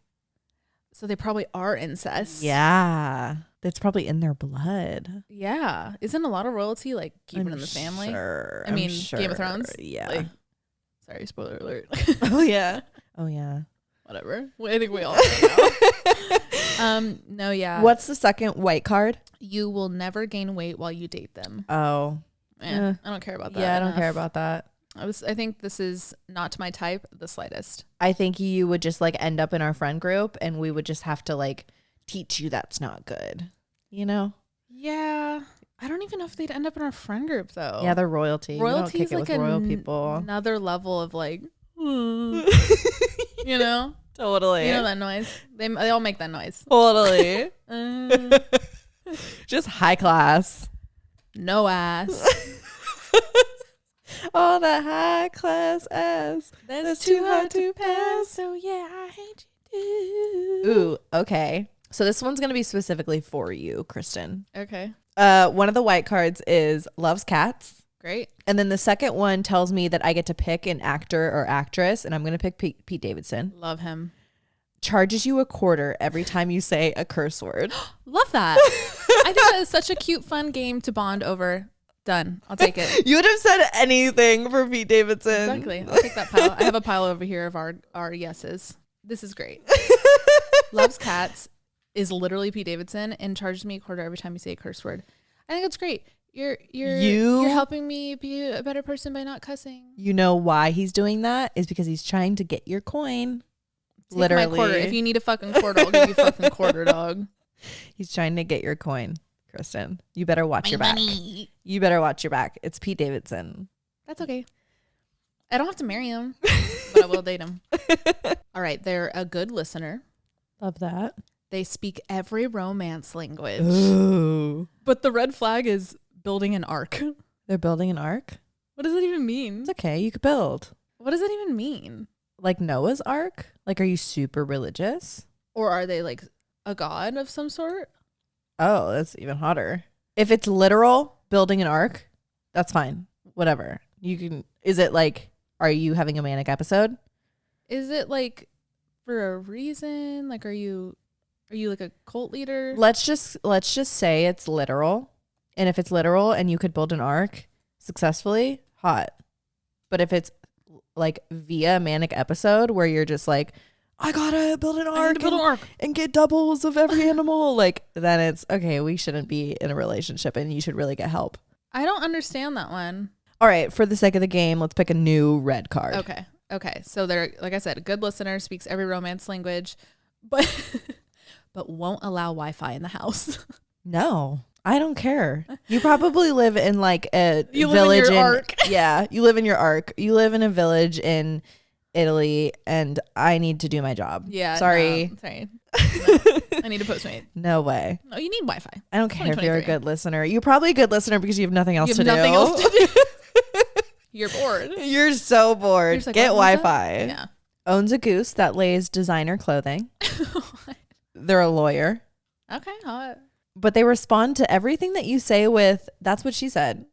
so they probably are incest. Yeah. It's probably in their blood. Yeah. Isn't a lot of royalty like keeping in the family? Sure. I mean, Game of Thrones? Yeah. Like, sorry, spoiler alert. Oh yeah. Oh yeah. Whatever. I think we all know now. No, yeah. What's the second white card? You will never gain weight while you date them. Oh. I don't care about that. Yeah, I don't care enough. about that. I think this is not my type the slightest. I think you would just like end up in our friend group and we would just have to like teach you that's not good. You know? Yeah. I don't even know if they'd end up in our friend group though. Yeah, they're royalty. Royalty We is don't kick like it with royal people. another level of like, you know? Totally. You know that noise? They all make that noise. Totally. Uh, Just high class. no ass. All that high class ass. That's too hard to pass. So yeah, I hate you too. Ooh, okay. So this one's gonna be specifically for you, Kristen. Okay. One of the white cards is loves cats. Great. And then the second one tells me that I get to pick an actor or actress, and I'm gonna pick Pete Davidson. Love him. Charges you $0.25 every time you say a curse word. Love that. I think that is such a cute, fun game to bond over. Done. I'll take it. You would have said anything for Pete Davidson. Exactly. I'll take that pile. I have a pile over here of our yeses. This is great. Loves cats is literally Pete Davidson and charges me $0.25 every time you say a curse word. I think it's great. You're helping me be a better person by not cussing. You know why he's doing that is because he's trying to get your coin. Take Literally. my quarter. If you need a fucking quarter, I'll give you a fucking quarter, dog. He's trying to get your coin, Kristen. You better watch your back. Money. You better watch your back. It's Pete Davidson. That's okay. I don't have to marry him, but I will date him. All right. They're a good listener. Love that. They speak every romance language. Ooh. But the red flag is building an ark. They're building an ark? What does that even mean? It's okay. You could build. What does that even mean? Like Noah's Ark? Like, are you super religious? Or are they like a god of some sort? Oh, that's even hotter. If it's literal building an ark, that's fine. Whatever. You can. Is it like, are you having a manic episode? Is it like for a reason? Like, are you like a cult leader? Let's just say it's literal. And if it's literal and you could build an ark successfully, hot. But if it's like via manic episode where you're just like, I gotta build an ark, and get doubles of every animal, like, then it's okay, we shouldn't be in a relationship and you should really get help. I don't understand that one. All right, for the sake of the game, let's pick a new red card. Okay. So they're, like I said, a good listener, speaks every romance language, but won't allow Wi-Fi in the house. No, I don't care. You probably live in like a You village live in your ark. Yeah, you live in your ark. You live in a village in Italy, and I need to do my job. Yeah. Sorry. No, sorry. No, I need to Postmate. No way. No, you need Wi-Fi. I don't care if you're a good listener. You're probably a good listener because you have nothing else You to have nothing do. else to do. You're bored. You're so bored. You're like, Get what was that? Wi-Fi. Yeah. Owns a goose that lays designer clothing. They're a lawyer. Okay. Hot. But they respond to everything that you say with, that's what she said.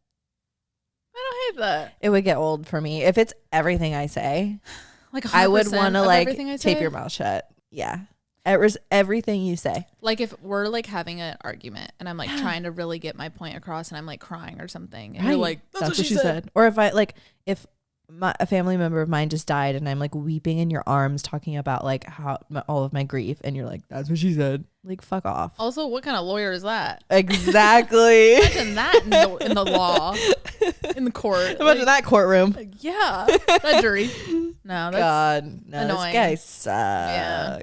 I don't hate that. It would get old for me. If it's everything I say, Like 100% I would want to like everything I tape say? your mouth shut. Yeah. It was everything you say. Like if we're like having an argument and I'm like trying to really get my point across and I'm like crying or something and you're like, that's what she said. Or if a family member of mine just died and I'm like weeping in your arms talking about like how all of my grief and you're like, that's what she said. Like, fuck off. Also, what kind of lawyer is that? Exactly. Imagine that in the law, in the court. Imagine that courtroom. Yeah, that jury. No, that's God, no, annoying. this guy sucks. Yeah.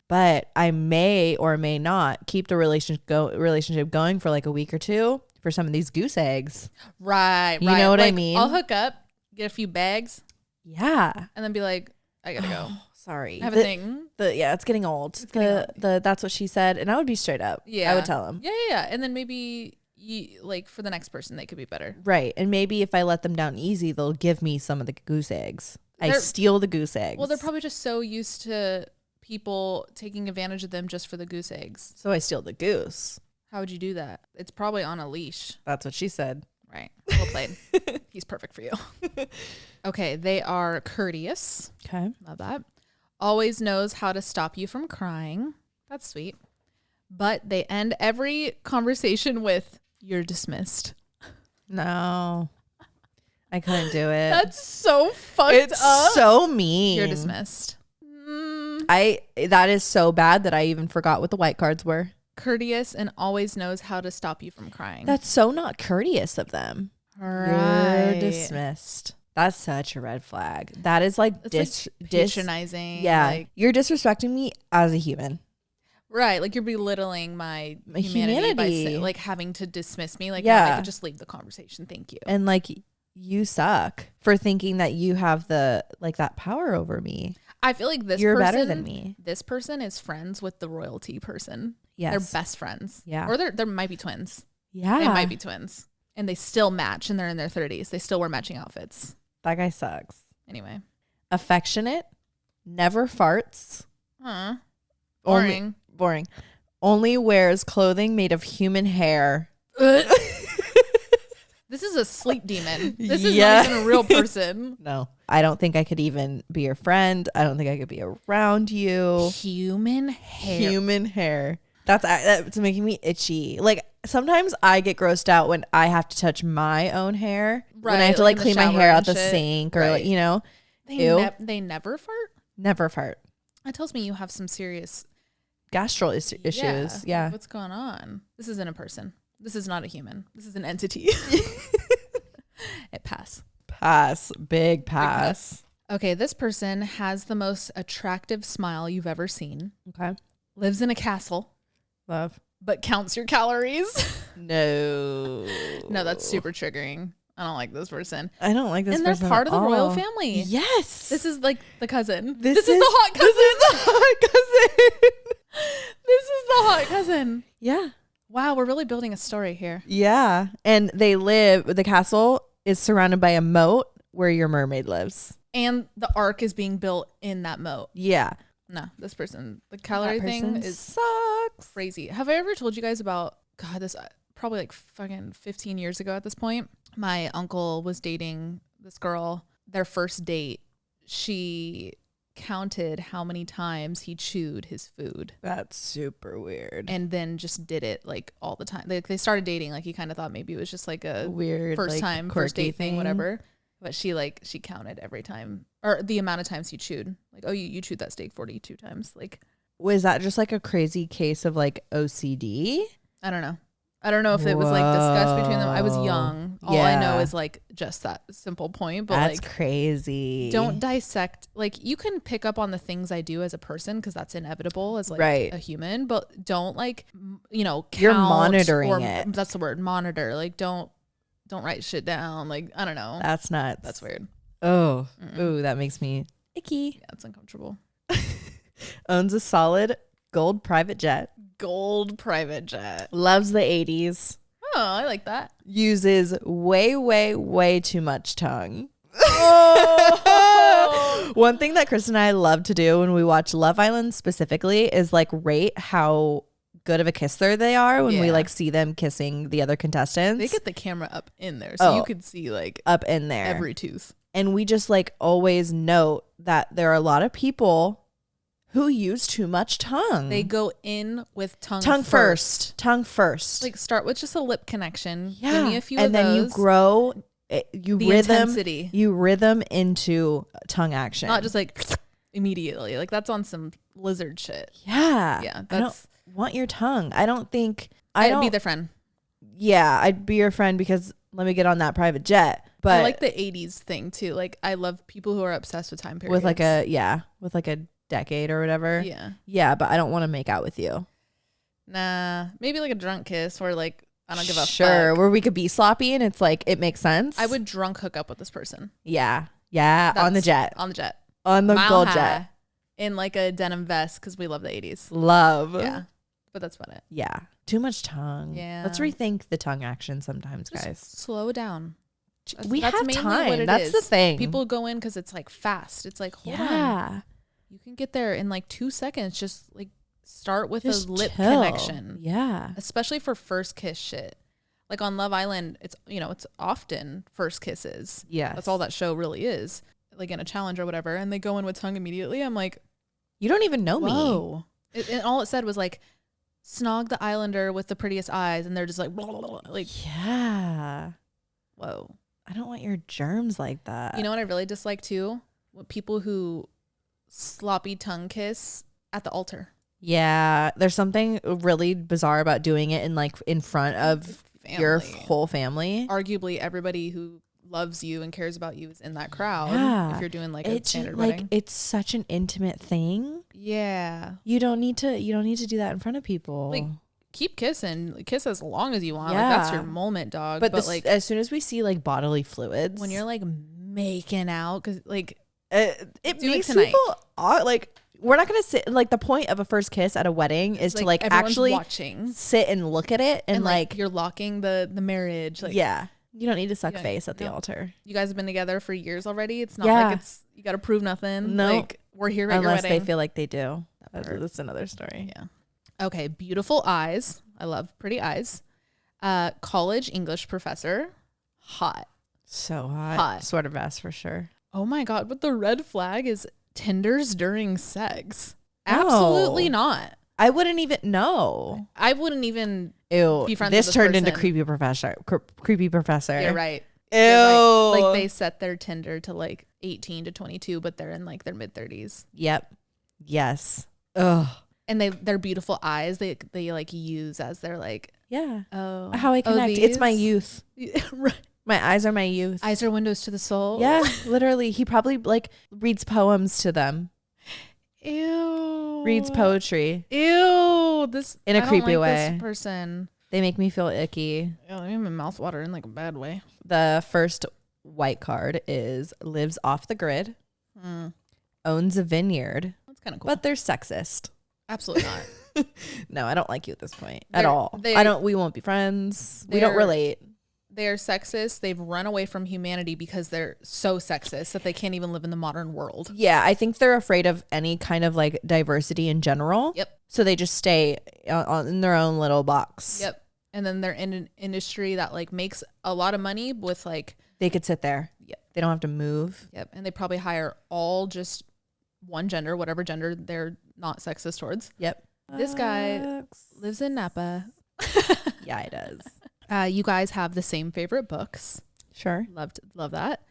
But I may or may not keep the relationship going for like a week or two for some of these goose eggs. Right. You know what I mean? I'll hook up, get a few bags, Yeah. and then be like, I gotta go. Sorry. I have a thing. It's getting old. That's what she said, and I would be straight up. Yeah, I would tell him. Yeah. And then maybe like for the next person, they could be better. Right, and maybe if I let them down easy, they'll give me some of the goose eggs. I steal the goose eggs. Well, they're probably just so used to people taking advantage of them just for the goose eggs. So I steal the goose. How would you do that? It's probably on a leash. That's what she said. Right. Well played. He's perfect for you. Okay. They are courteous. Okay. Love that. Always knows how to stop you from crying. That's sweet. But they end every conversation with, you're dismissed. No. I couldn't do it. That's so fucked it's up. so mean. You're dismissed. That is so bad that I even forgot what the white cards were. Courteous and always knows how to stop you from crying. That's so not courteous of them. right. You're dismissed. That's such a red flag. That is like patronizing. Yeah. Like, you're disrespecting me as a human. right. Like you're belittling my humanity by like having to dismiss me. Like, yeah. no, I could just leave the conversation. Thank you. And like, you suck for thinking that you have that power over me. I feel like you're better than me. This person is friends with the royalty person. Yes. They're best friends. Yeah. Or there might be twins. Yeah. They might be twins. And they still match and they're in their 30s. They still wear matching outfits. That guy sucks. Anyway. Affectionate. Never farts. Boring. Boring. Only wears clothing made of human hair. This is a sleep demon. This is not even a real person. No. I don't think I could even be your friend. I don't think I could be around you. Human hair. Human hair. That's making me itchy. Like sometimes I get grossed out when I have to touch my own hair. Right. When I have to like like clean my hair out the shit. sink or Right. like, you know. They never fart? Never fart. That tells me you have some serious Gastro issues. Yeah. Like, what's going on? This isn't a person. This is not a human. This is an entity. It pass. Pass. Big pass. Okay, this person has the most attractive smile you've ever seen. Okay. Lives in a castle. Love. But counts your calories. No. No, that's super triggering. I don't like this person. I don't like this and person. And they're part of the royal all. family. Yes. This is like the cousin. This is the hot cousin. This is the hot cousin. This is the hot cousin. Yeah. Wow, we're really building a story here. Yeah. And the castle is surrounded by a moat where your mermaid lives. And the ark is being built in that moat. Yeah. No, this person, the calorie thing is sucks. Crazy. Have I ever told you guys about, God, this probably like fucking 15 years ago at this point, my uncle was dating this girl. Their first date, she counted how many times he chewed his food. That's super weird. And then just did it like all the time. Like they started dating, like he kind of thought maybe it was just like a weird first date thing, whatever. But she counted every time, or the amount of times he chewed. Like, oh, you chewed that steak 42 times. Like, was that just like a crazy case of like OCD? I don't know. I don't know if it was like discussed between them. I was young. All I know is like just that simple point. But that's like crazy. Don't dissect. Like you can pick up on the things I do as a person because that's inevitable as like a human. But don't like count you're monitoring it. That's the word, monitor. Like don't write shit down. Like I don't know. That's nuts. That's weird. Oh, ooh, that makes me icky. Yeah, it's uncomfortable. Owns a solid gold private jet. Gold private jet. Loves the 80s. Oh, I like that. Uses way, way, way too much tongue. Oh. One thing that Chris and I love to do when we watch Love Island specifically is like rate how good of a kisser they are when we like see them kissing the other contestants. They get the camera up in there so you could see like up in there every tooth. And we just like always note that there are a lot of people who use too much tongue. They go in with tongue first. Tongue first. Like start with just a lip connection. Yeah. Give me a few and of then those. you grow. You rhythm. Intensity. You rhythm into tongue action. Not just like immediately. Like that's on some lizard shit. Yeah. Yeah. I don't want your tongue. I don't think. I'd be their friend. Yeah, I'd be your friend because let me get on that private jet. But I like the 80s thing too. Like I love people who are obsessed with time periods. with like a decade or whatever. Yeah, but I don't want to make out with you. Nah, maybe like a drunk kiss or like I don't give a fuck. Sure, where we could be sloppy and it's like it makes sense. I would drunk hook up with this person. Yeah, on the jet, on the Mile gold jet, in like a denim vest because we love the 80s. Love. Yeah, but that's about it. Yeah, too much tongue. Yeah, let's rethink the tongue action sometimes, just guys. Slow down. We have time. That's the thing. People go in because it's like fast. It's like hold on. You can get there in like 2 seconds. Just like start with a lip connection. Yeah. Especially for first kiss shit. Like on Love Island, it's it's often first kisses. Yeah. That's all that show really is. Like in a challenge or whatever. And they go in with tongue immediately. I'm like, you don't even know me. And all it said was like, snog the islander with the prettiest eyes. And they're just like, blah, blah, blah. Like, yeah. Whoa. I don't want your germs like that. You know what I really dislike too? People who sloppy tongue kiss at the altar. Yeah, there's something really bizarre about doing it in front of your whole family. Arguably, everybody who loves you and cares about you is in that crowd. Yeah. If you're doing like a standard wedding, it's such an intimate thing. Yeah, you don't need to do that in front of people. Like, keep kissing, kiss as long as you want. Yeah. Like that's your moment, dog. But like as soon as we see like bodily fluids, when you're like making out, because like it makes people like. We're not going to sit, like the point of a first kiss at a wedding is to like actually sit and look at it and like you're locking the marriage. Like, yeah, you don't need to suck face at the altar. You guys have been together for years already. It's not like you got to prove nothing. No, like we're here at your wedding. Unless they feel like they do. That's another story. Yeah. Okay. Beautiful eyes. I love pretty eyes. College English professor. Hot. So hot. Sort of ass for sure. Oh my God. But the red flag is Tinders during sex. Absolutely not. I wouldn't even know. I wouldn't even be friends this with turned person. Into creepy professor. You're right. Ew. You're right. Like they set their Tinder to like 18 to 22, but they're in like their mid 30s. Yep. Yes. Ugh. And their beautiful eyes they like use as their like how I connect. It's my youth. Right. My eyes are my youth. Eyes are windows to the soul. Yeah, literally. He probably like reads poems to them. Ew. Reads poetry. Ew. This in a creepy way. This person. They make me feel icky. Yeah, they make my mouth water in like a bad way. The first white card is lives off the grid. Owns a vineyard. That's kind of cool. But they're sexist. Absolutely not. No, I don't like you at this point at all. We won't be friends. We don't relate. They're sexist. They've run away from humanity because they're so sexist that they can't even live in the modern world. Yeah, I think they're afraid of any kind of like diversity in general. Yep. So they just stay in their own little box. Yep. And then they're in an industry that like makes a lot of money with like... They could sit there. Yep. They don't have to move. Yep. And they probably hire all just one gender, whatever gender they're not sexist towards. Yep. This guy lives in Napa. Yeah, he does. You guys have the same favorite books. Sure. Love that.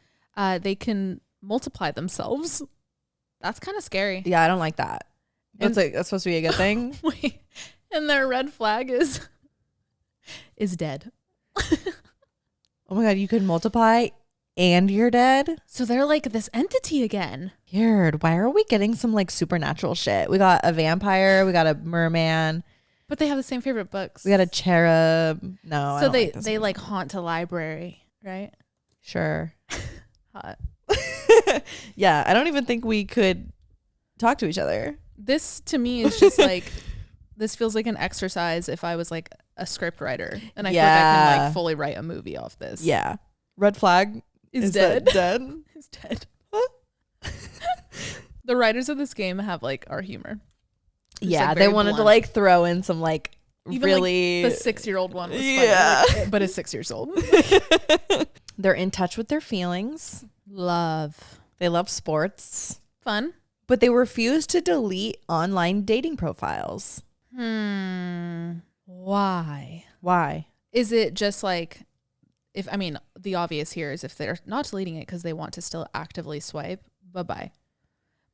They can multiply themselves. That's kind of scary. Yeah, I don't like that. That's supposed to be a good thing. Wait, and their red flag is dead. Oh my God, you could multiply and you're dead? So they're like this entity again. Weird. Why are we getting some like supernatural shit? We got a vampire, we got a merman, But they have the same favorite books. we got a cherub. No, So I don't they like haunt a library, right? Sure. Hot. Yeah, I don't even think we could talk to each other. This to me is just like, this feels like an exercise if I was like a script writer, and I feel like I can like fully write a movie off this. Yeah. Red flag is dead. dead. Is dead. The writers of this game have like our humor. Yeah, like they wanted to blunt. like throw in some like Even really like the 6-year-old one was Yeah. funny, like, but it's 6 years old. They're in touch with their feelings. Love. They love sports, Fun. but they refuse to delete online dating profiles. Why? Why? Is it just like, if, I mean, the obvious here is if they're not deleting it because they want to still actively swipe, bye-bye.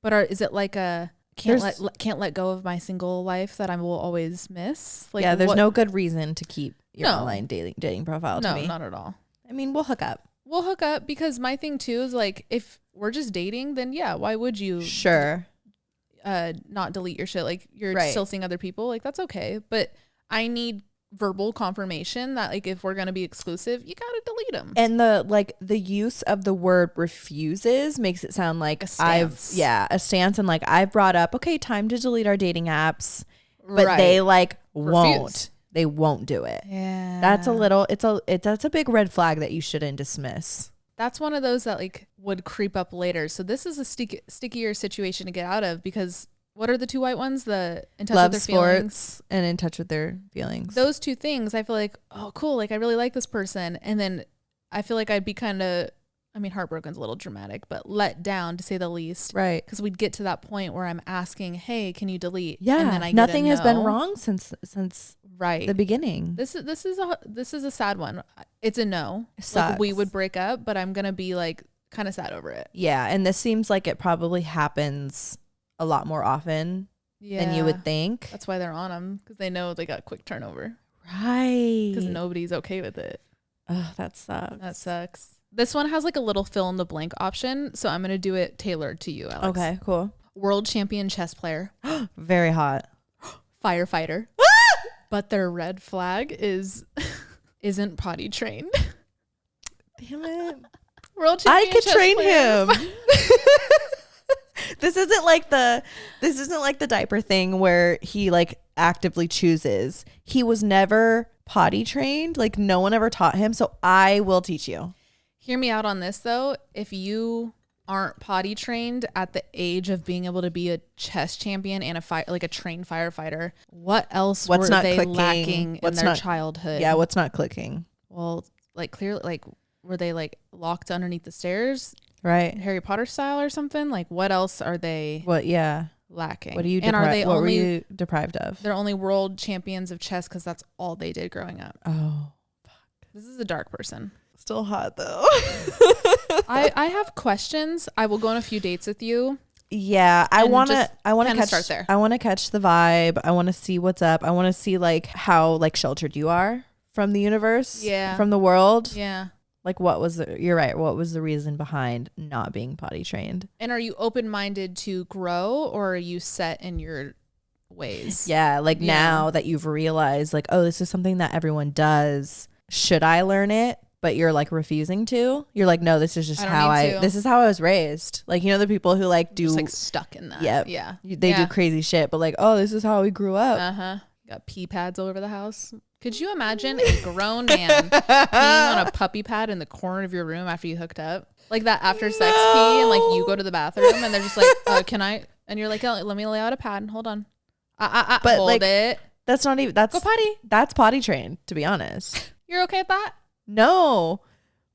But is it like a can't let go of my single life that I will always miss? Like, yeah, there's no good reason to keep your No. online dating profile to No, me. not at all. I mean, we'll hook up. We'll hook up, because my thing too is like, if we're just dating, then yeah, why would you Sure. not delete your shit? Like, you're Right. still seeing other people, like that's okay. But I need verbal confirmation that like if we're gonna be exclusive, you gotta delete them. And the use of the word refuses makes it sound like A stance. a stance, and like I've brought up, okay, time to delete our dating apps, but they like won't. Refuse. They won't do it. Yeah, That's that's a big red flag that you shouldn't dismiss. That's one of those that like would creep up later. So this is a stickier situation to get out of, because what are the two white ones? The in touch Love with their sports feelings. and in touch with their feelings. Those two things, I feel like, oh, cool. Like I really like this person. And then I feel like I'd be kind of, I mean, heartbroken's a little dramatic, but let down to say the least. Right. Because we'd get to that point where I'm asking, hey, can you delete? Yeah. And then I Nothing get a has been no. wrong since Right. the beginning. This is a sad one. It's a no. Sucks. Like we would break up, but I'm gonna be like kind of sad over it. Yeah. And this seems like it probably happens a lot more often than you would think. That's why they're on them, because they know they got quick turnover. Right. Because nobody's okay with it. Oh, that sucks. That sucks. This one has like a little fill in the blank option, so I'm gonna do it tailored to you, Alex. Okay, cool. World champion chess player, Very hot. firefighter, but their red flag isn't potty trained. Damn it. World I champion could chess train player. him. This isn't like the diaper thing where he like actively chooses. He was never potty trained. Like no one ever taught him. So I will teach you. Hear me out on this though. If you aren't potty trained at the age of being able to be a chess champion and a trained firefighter, what else What's were not they clicking? lacking in What's their not- childhood? Yeah, what's not clicking? Well, like clearly, like were they like locked underneath the stairs, Right. Harry Potter style or something? Like what else are they What yeah. lacking? What are you and are they what only were you deprived of? they're only world champions of chess because that's all they did growing up? Oh. This is a dark person. Still hot though. I have questions. I will go on a few dates with you. Yeah, I And want to just kinda catch start there. I want to catch the vibe. I want to see what's up. I want to see like how like sheltered you are from the universe, Yeah. from the world. Yeah. Like you're right. What was the reason behind not being potty trained? And are you open-minded to grow, or are you set in your ways? Yeah, like Yeah. now that you've realized like, oh, this is something that everyone does. Should I learn it? But you're like refusing to. You're like, no, this is just this is how I was raised. Like, you know, the people who like do Just like stuck in that. Yep. Yeah. they do crazy shit, but like, oh, this is how we grew up. Uh-huh. Got pee pads all over the house. Could you imagine a grown man peeing on a puppy pad in the corner of your room after you hooked up? Like that after sex pee, and like you go to the bathroom and they're just like, can I? And you're like, oh, let me lay out a pad. Hold on. But hold like, it. that's not even Go potty. that's potty trained, to be honest. You're okay with that? No.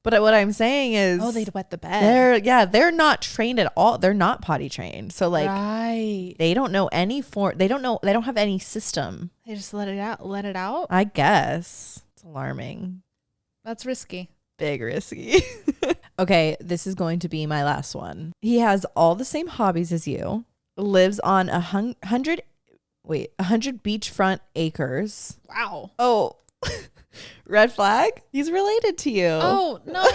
But what I'm saying is, Oh, they'd wet the bed. they're not trained at all. They're not potty trained. So like right. they don't know they don't have any system. They just let it out. Let it out. I guess. It's alarming. That's risky. Big risky. Okay, this is going to be my last one. He has all the same hobbies as you, lives on 100 beachfront acres. Wow. Oh, Red flag? He's related to you. Oh, no.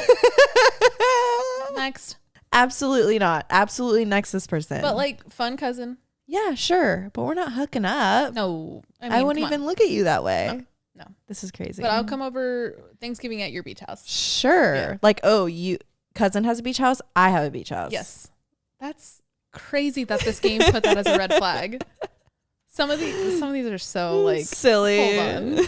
Next. Absolutely not. Absolutely next this person. But like fun cousin. Yeah, sure. But we're not hooking up. No. I wouldn't even look at you that way. No. This is crazy. But I'll come over Thanksgiving at your beach house. Sure. Yeah. Like, oh, you cousin has a beach house. I have a beach house. Yes. That's crazy that this game put that as a red flag. Some of these are so like silly. Hold on.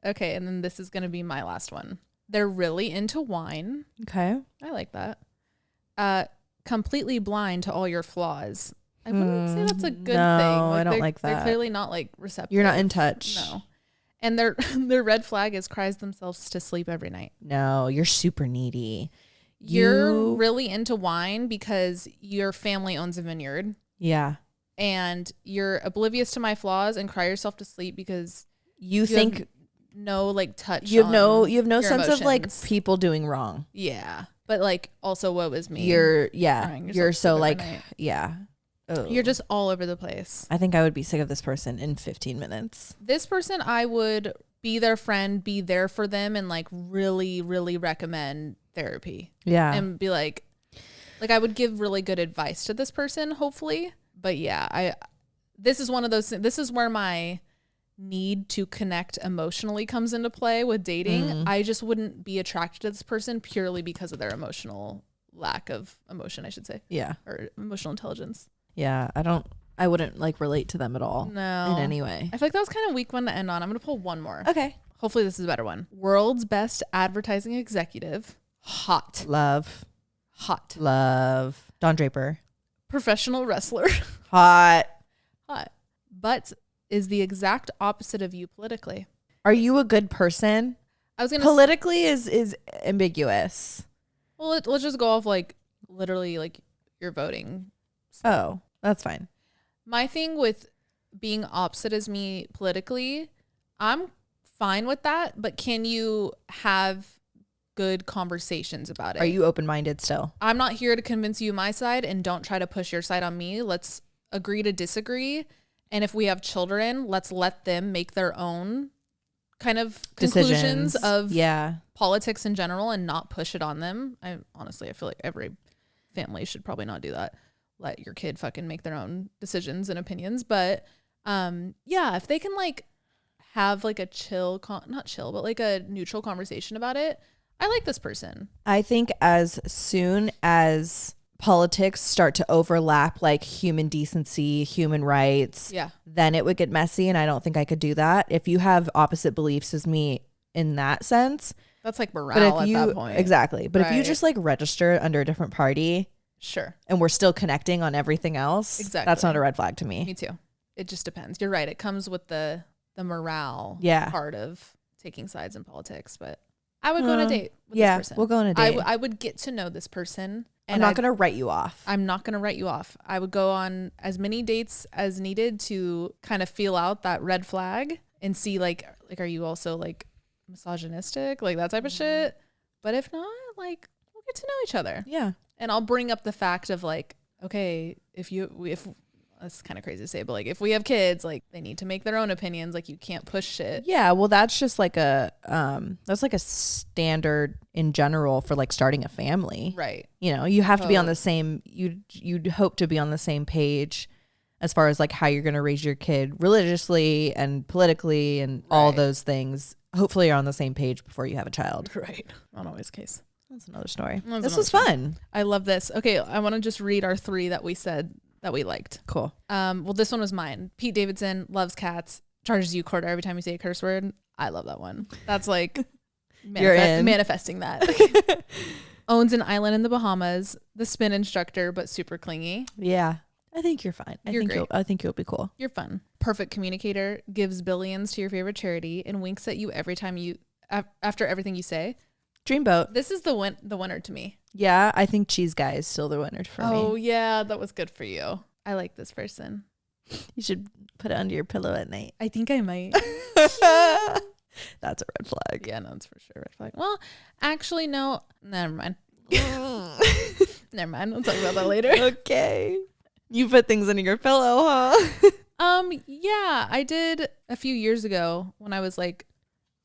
Okay, and then this is gonna be my last one. They're really into wine. Okay. I like that. Completely blind to all your flaws. I wouldn't say that's a good thing. No, I don't like that. They're clearly not like receptive. You're not in touch. No. And their red flag is cries themselves to sleep every night. No, you're super needy. You're really into wine because your family owns a vineyard. Yeah. And you're oblivious to my flaws and cry yourself to sleep because you think no like touch. You have no sense emotions. of like people doing wrong. Yeah. But like also what was me. You're so like yeah. Oh. You're just all over the place. I think I would be sick of this person in 15 minutes. This person, I would be their friend, be there for them, and like really, really recommend therapy. Yeah. And be like I would give really good advice to this person, hopefully. But yeah, this is one of those things. This is where my need to connect emotionally comes into play with dating. I just wouldn't be attracted to this person purely because of their emotional lack of emotion, I should say. Yeah. Or emotional intelligence. Yeah, I wouldn't like relate to them at all. No. In any way. I feel like that was kind of a weak one to end on. I'm going to pull one more. Okay. Hopefully this is a better one. World's best advertising executive. Hot. Love. Don Draper. Professional wrestler. Hot. But is the exact opposite of you politically. Are you a good person? I was going to politically is ambiguous. Well, let's just go off like literally like your voting. Oh, that's fine. My thing with being opposite as me politically, I'm fine with that, but can you have good conversations about it? Are you open-minded still? I'm not here to convince you my side, and don't try to push your side on me. Let's agree to disagree. And if we have children, let's let them make their own kind of conclusions of politics in general and not push it on them. I feel like every family should probably not do that. Let your kid fucking make their own decisions and opinions. But if they can like have like a not chill, but like a neutral conversation about it, I like this person. I think as soon as politics start to overlap like human decency, human rights, then it would get messy. And I don't think I could do that. If you have opposite beliefs as me in that sense. That's like morale at that point. Exactly. But if you just like register under a different party. Sure. And we're still connecting on everything else. Exactly. That's not a red flag to me. Me too. It just depends. You're right. It comes with the morale part of taking sides in politics. But I would go on a date with this person. We'll go on a date. I would get to know this person. And I'm not going to write you off. I'm not going to write you off. I would go on as many dates as needed to kind of feel out that red flag and see like are you also like misogynistic? Like that type of shit. But if not, like we'll get to know each other. Yeah. And I'll bring up the fact of like, okay, if that's kind of crazy to say, but like if we have kids, like they need to make their own opinions. Like you can't push shit. Yeah, well, that's just like a standard in general for like starting a family, right? You know, you have to be on the same. You'd hope to be on the same page as far as like how you're going to raise your kid religiously and politically and all those things. Hopefully, you're on the same page before you have a child. Right. Not always the case. That's another story. This was fun. I love this. Okay, I want to just read our 3 that we said that we liked. Cool. Well, this one was mine. Pete Davidson loves cats, charges you a quarter every time you say a curse word. I love that one. That's like manifesting that. Owns an island in the Bahamas, the spin instructor, but super clingy. Yeah. I think you're fine. I think you'll be cool. You're fun. Perfect communicator, gives billions to your favorite charity, and winks at you every time after everything you say. Dreamboat. This is the winner to me. Yeah, I think Cheese Guy is still the winner for me. Oh yeah, that was good for you. I like this person. You should put it under your pillow at night. I think I might. That's a red flag. Yeah, no, it's for sure a red flag. Well, actually, no. Never mind. Never mind. We'll talk about that later. Okay. You put things under your pillow, huh? Yeah, I did a few years ago when I was like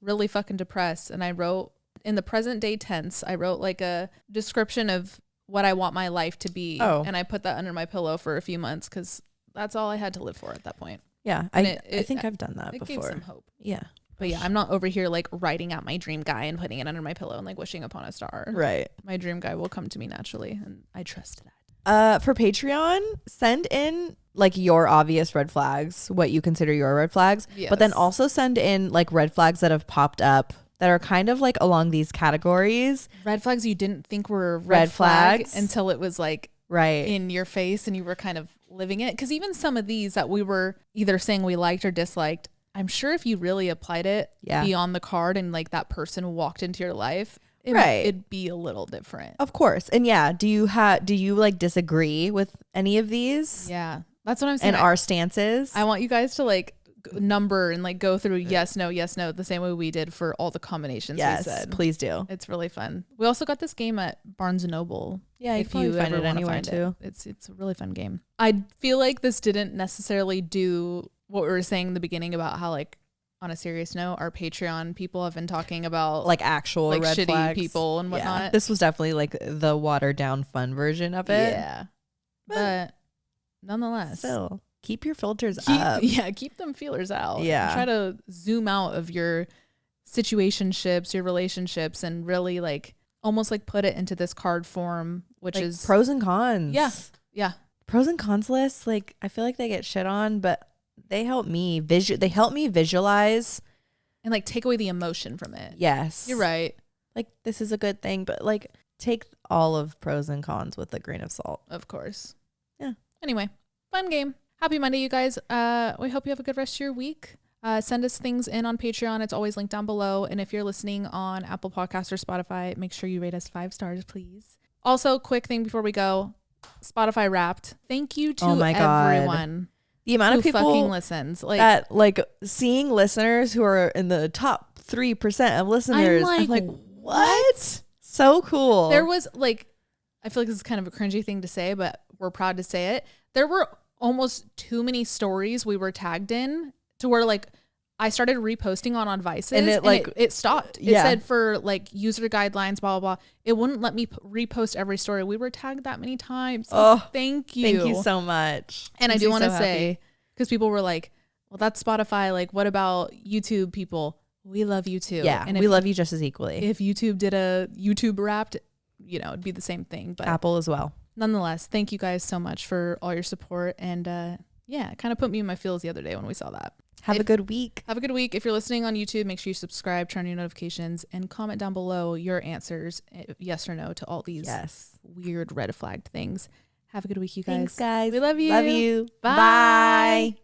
really fucking depressed, and I wrote in the present day tense, I wrote like a description of what I want my life to be. Oh. And I put that under my pillow for a few months because that's all I had to live for at that point. Yeah. I think I've done that it before. gave some hope. Yeah. But yeah, I'm not over here like writing out my dream guy and putting it under my pillow and like wishing upon a star. Right. My dream guy will come to me naturally, and I trust that. For Patreon, send in like your obvious red flags, what you consider your red flags, Yes. but then also send in like red flags that have popped up that are kind of like along these categories. Red flags you didn't think were Red flags until it was like right in your face and you were kind of living it. Because even some of these that we were either saying we liked or disliked, I'm sure if you really applied it beyond the card and like that person walked into your life, it'd be a little different. Of course. And yeah, do you like disagree with any of these? Yeah, that's what I'm saying. And our stances. I want you guys to like number and like go through yes, no, the same way we did for all the combinations we said. Please do. It's really fun. We also got this game at Barnes & Noble. Yeah, if you find it anywhere too. It's a really fun game. I feel like this didn't necessarily do what we were saying in the beginning about how like on a serious note, our Patreon people have been talking about like actual like red shitty flags. people and whatnot. Yeah. This was definitely like the watered down fun version of it. Yeah. But nonetheless. Still, keep your filters up. Yeah, keep them feelers out. Yeah. Try to zoom out of your situationships, your relationships, and really like almost like put it into this card form, which like is pros and cons. Yeah. Yeah. Pros and cons lists, like I feel like they get shit on, but they help me visualize and like take away the emotion from it. Yes. You're right. Like this is a good thing, but like take all of pros and cons with a grain of salt. Of course. Yeah. Anyway, fun game. Happy Monday, you guys. We hope you have a good rest of your week. Send us things in on Patreon. It's always linked down below. And if you're listening on Apple Podcasts or Spotify, make sure you rate us 5 stars, please. Also, quick thing before we go, Spotify Wrapped. Thank you to everyone. The amount of people fucking listens, like that, like seeing listeners who are in the top 3% of listeners. I'm like what? So cool. There was like, I feel like this is kind of a cringy thing to say, but we're proud to say it. There were almost too many stories we were tagged in to where like I started reposting on Oddvice and it stopped. It said for like user guidelines, blah, blah, blah. It wouldn't let me repost every story. We were tagged that many times. Oh, thank you. Thank you so much. And I do want to say, because people were like, well, that's Spotify. Like, what about YouTube people? We love you too. Yeah, and we love you just as equally. If YouTube did a YouTube Wrapped, you know, it'd be the same thing. But Apple as well. Nonetheless, thank you guys so much for all your support. And yeah, it kind of put me in my feels the other day when we saw that. Have a good week. Have a good week. If you're listening on YouTube, make sure you subscribe, turn on your notifications, and comment down below your answers, yes or no, to all these weird red flagged things. Have a good week, you guys. Thanks, guys. We love you. Love you. Bye. Bye.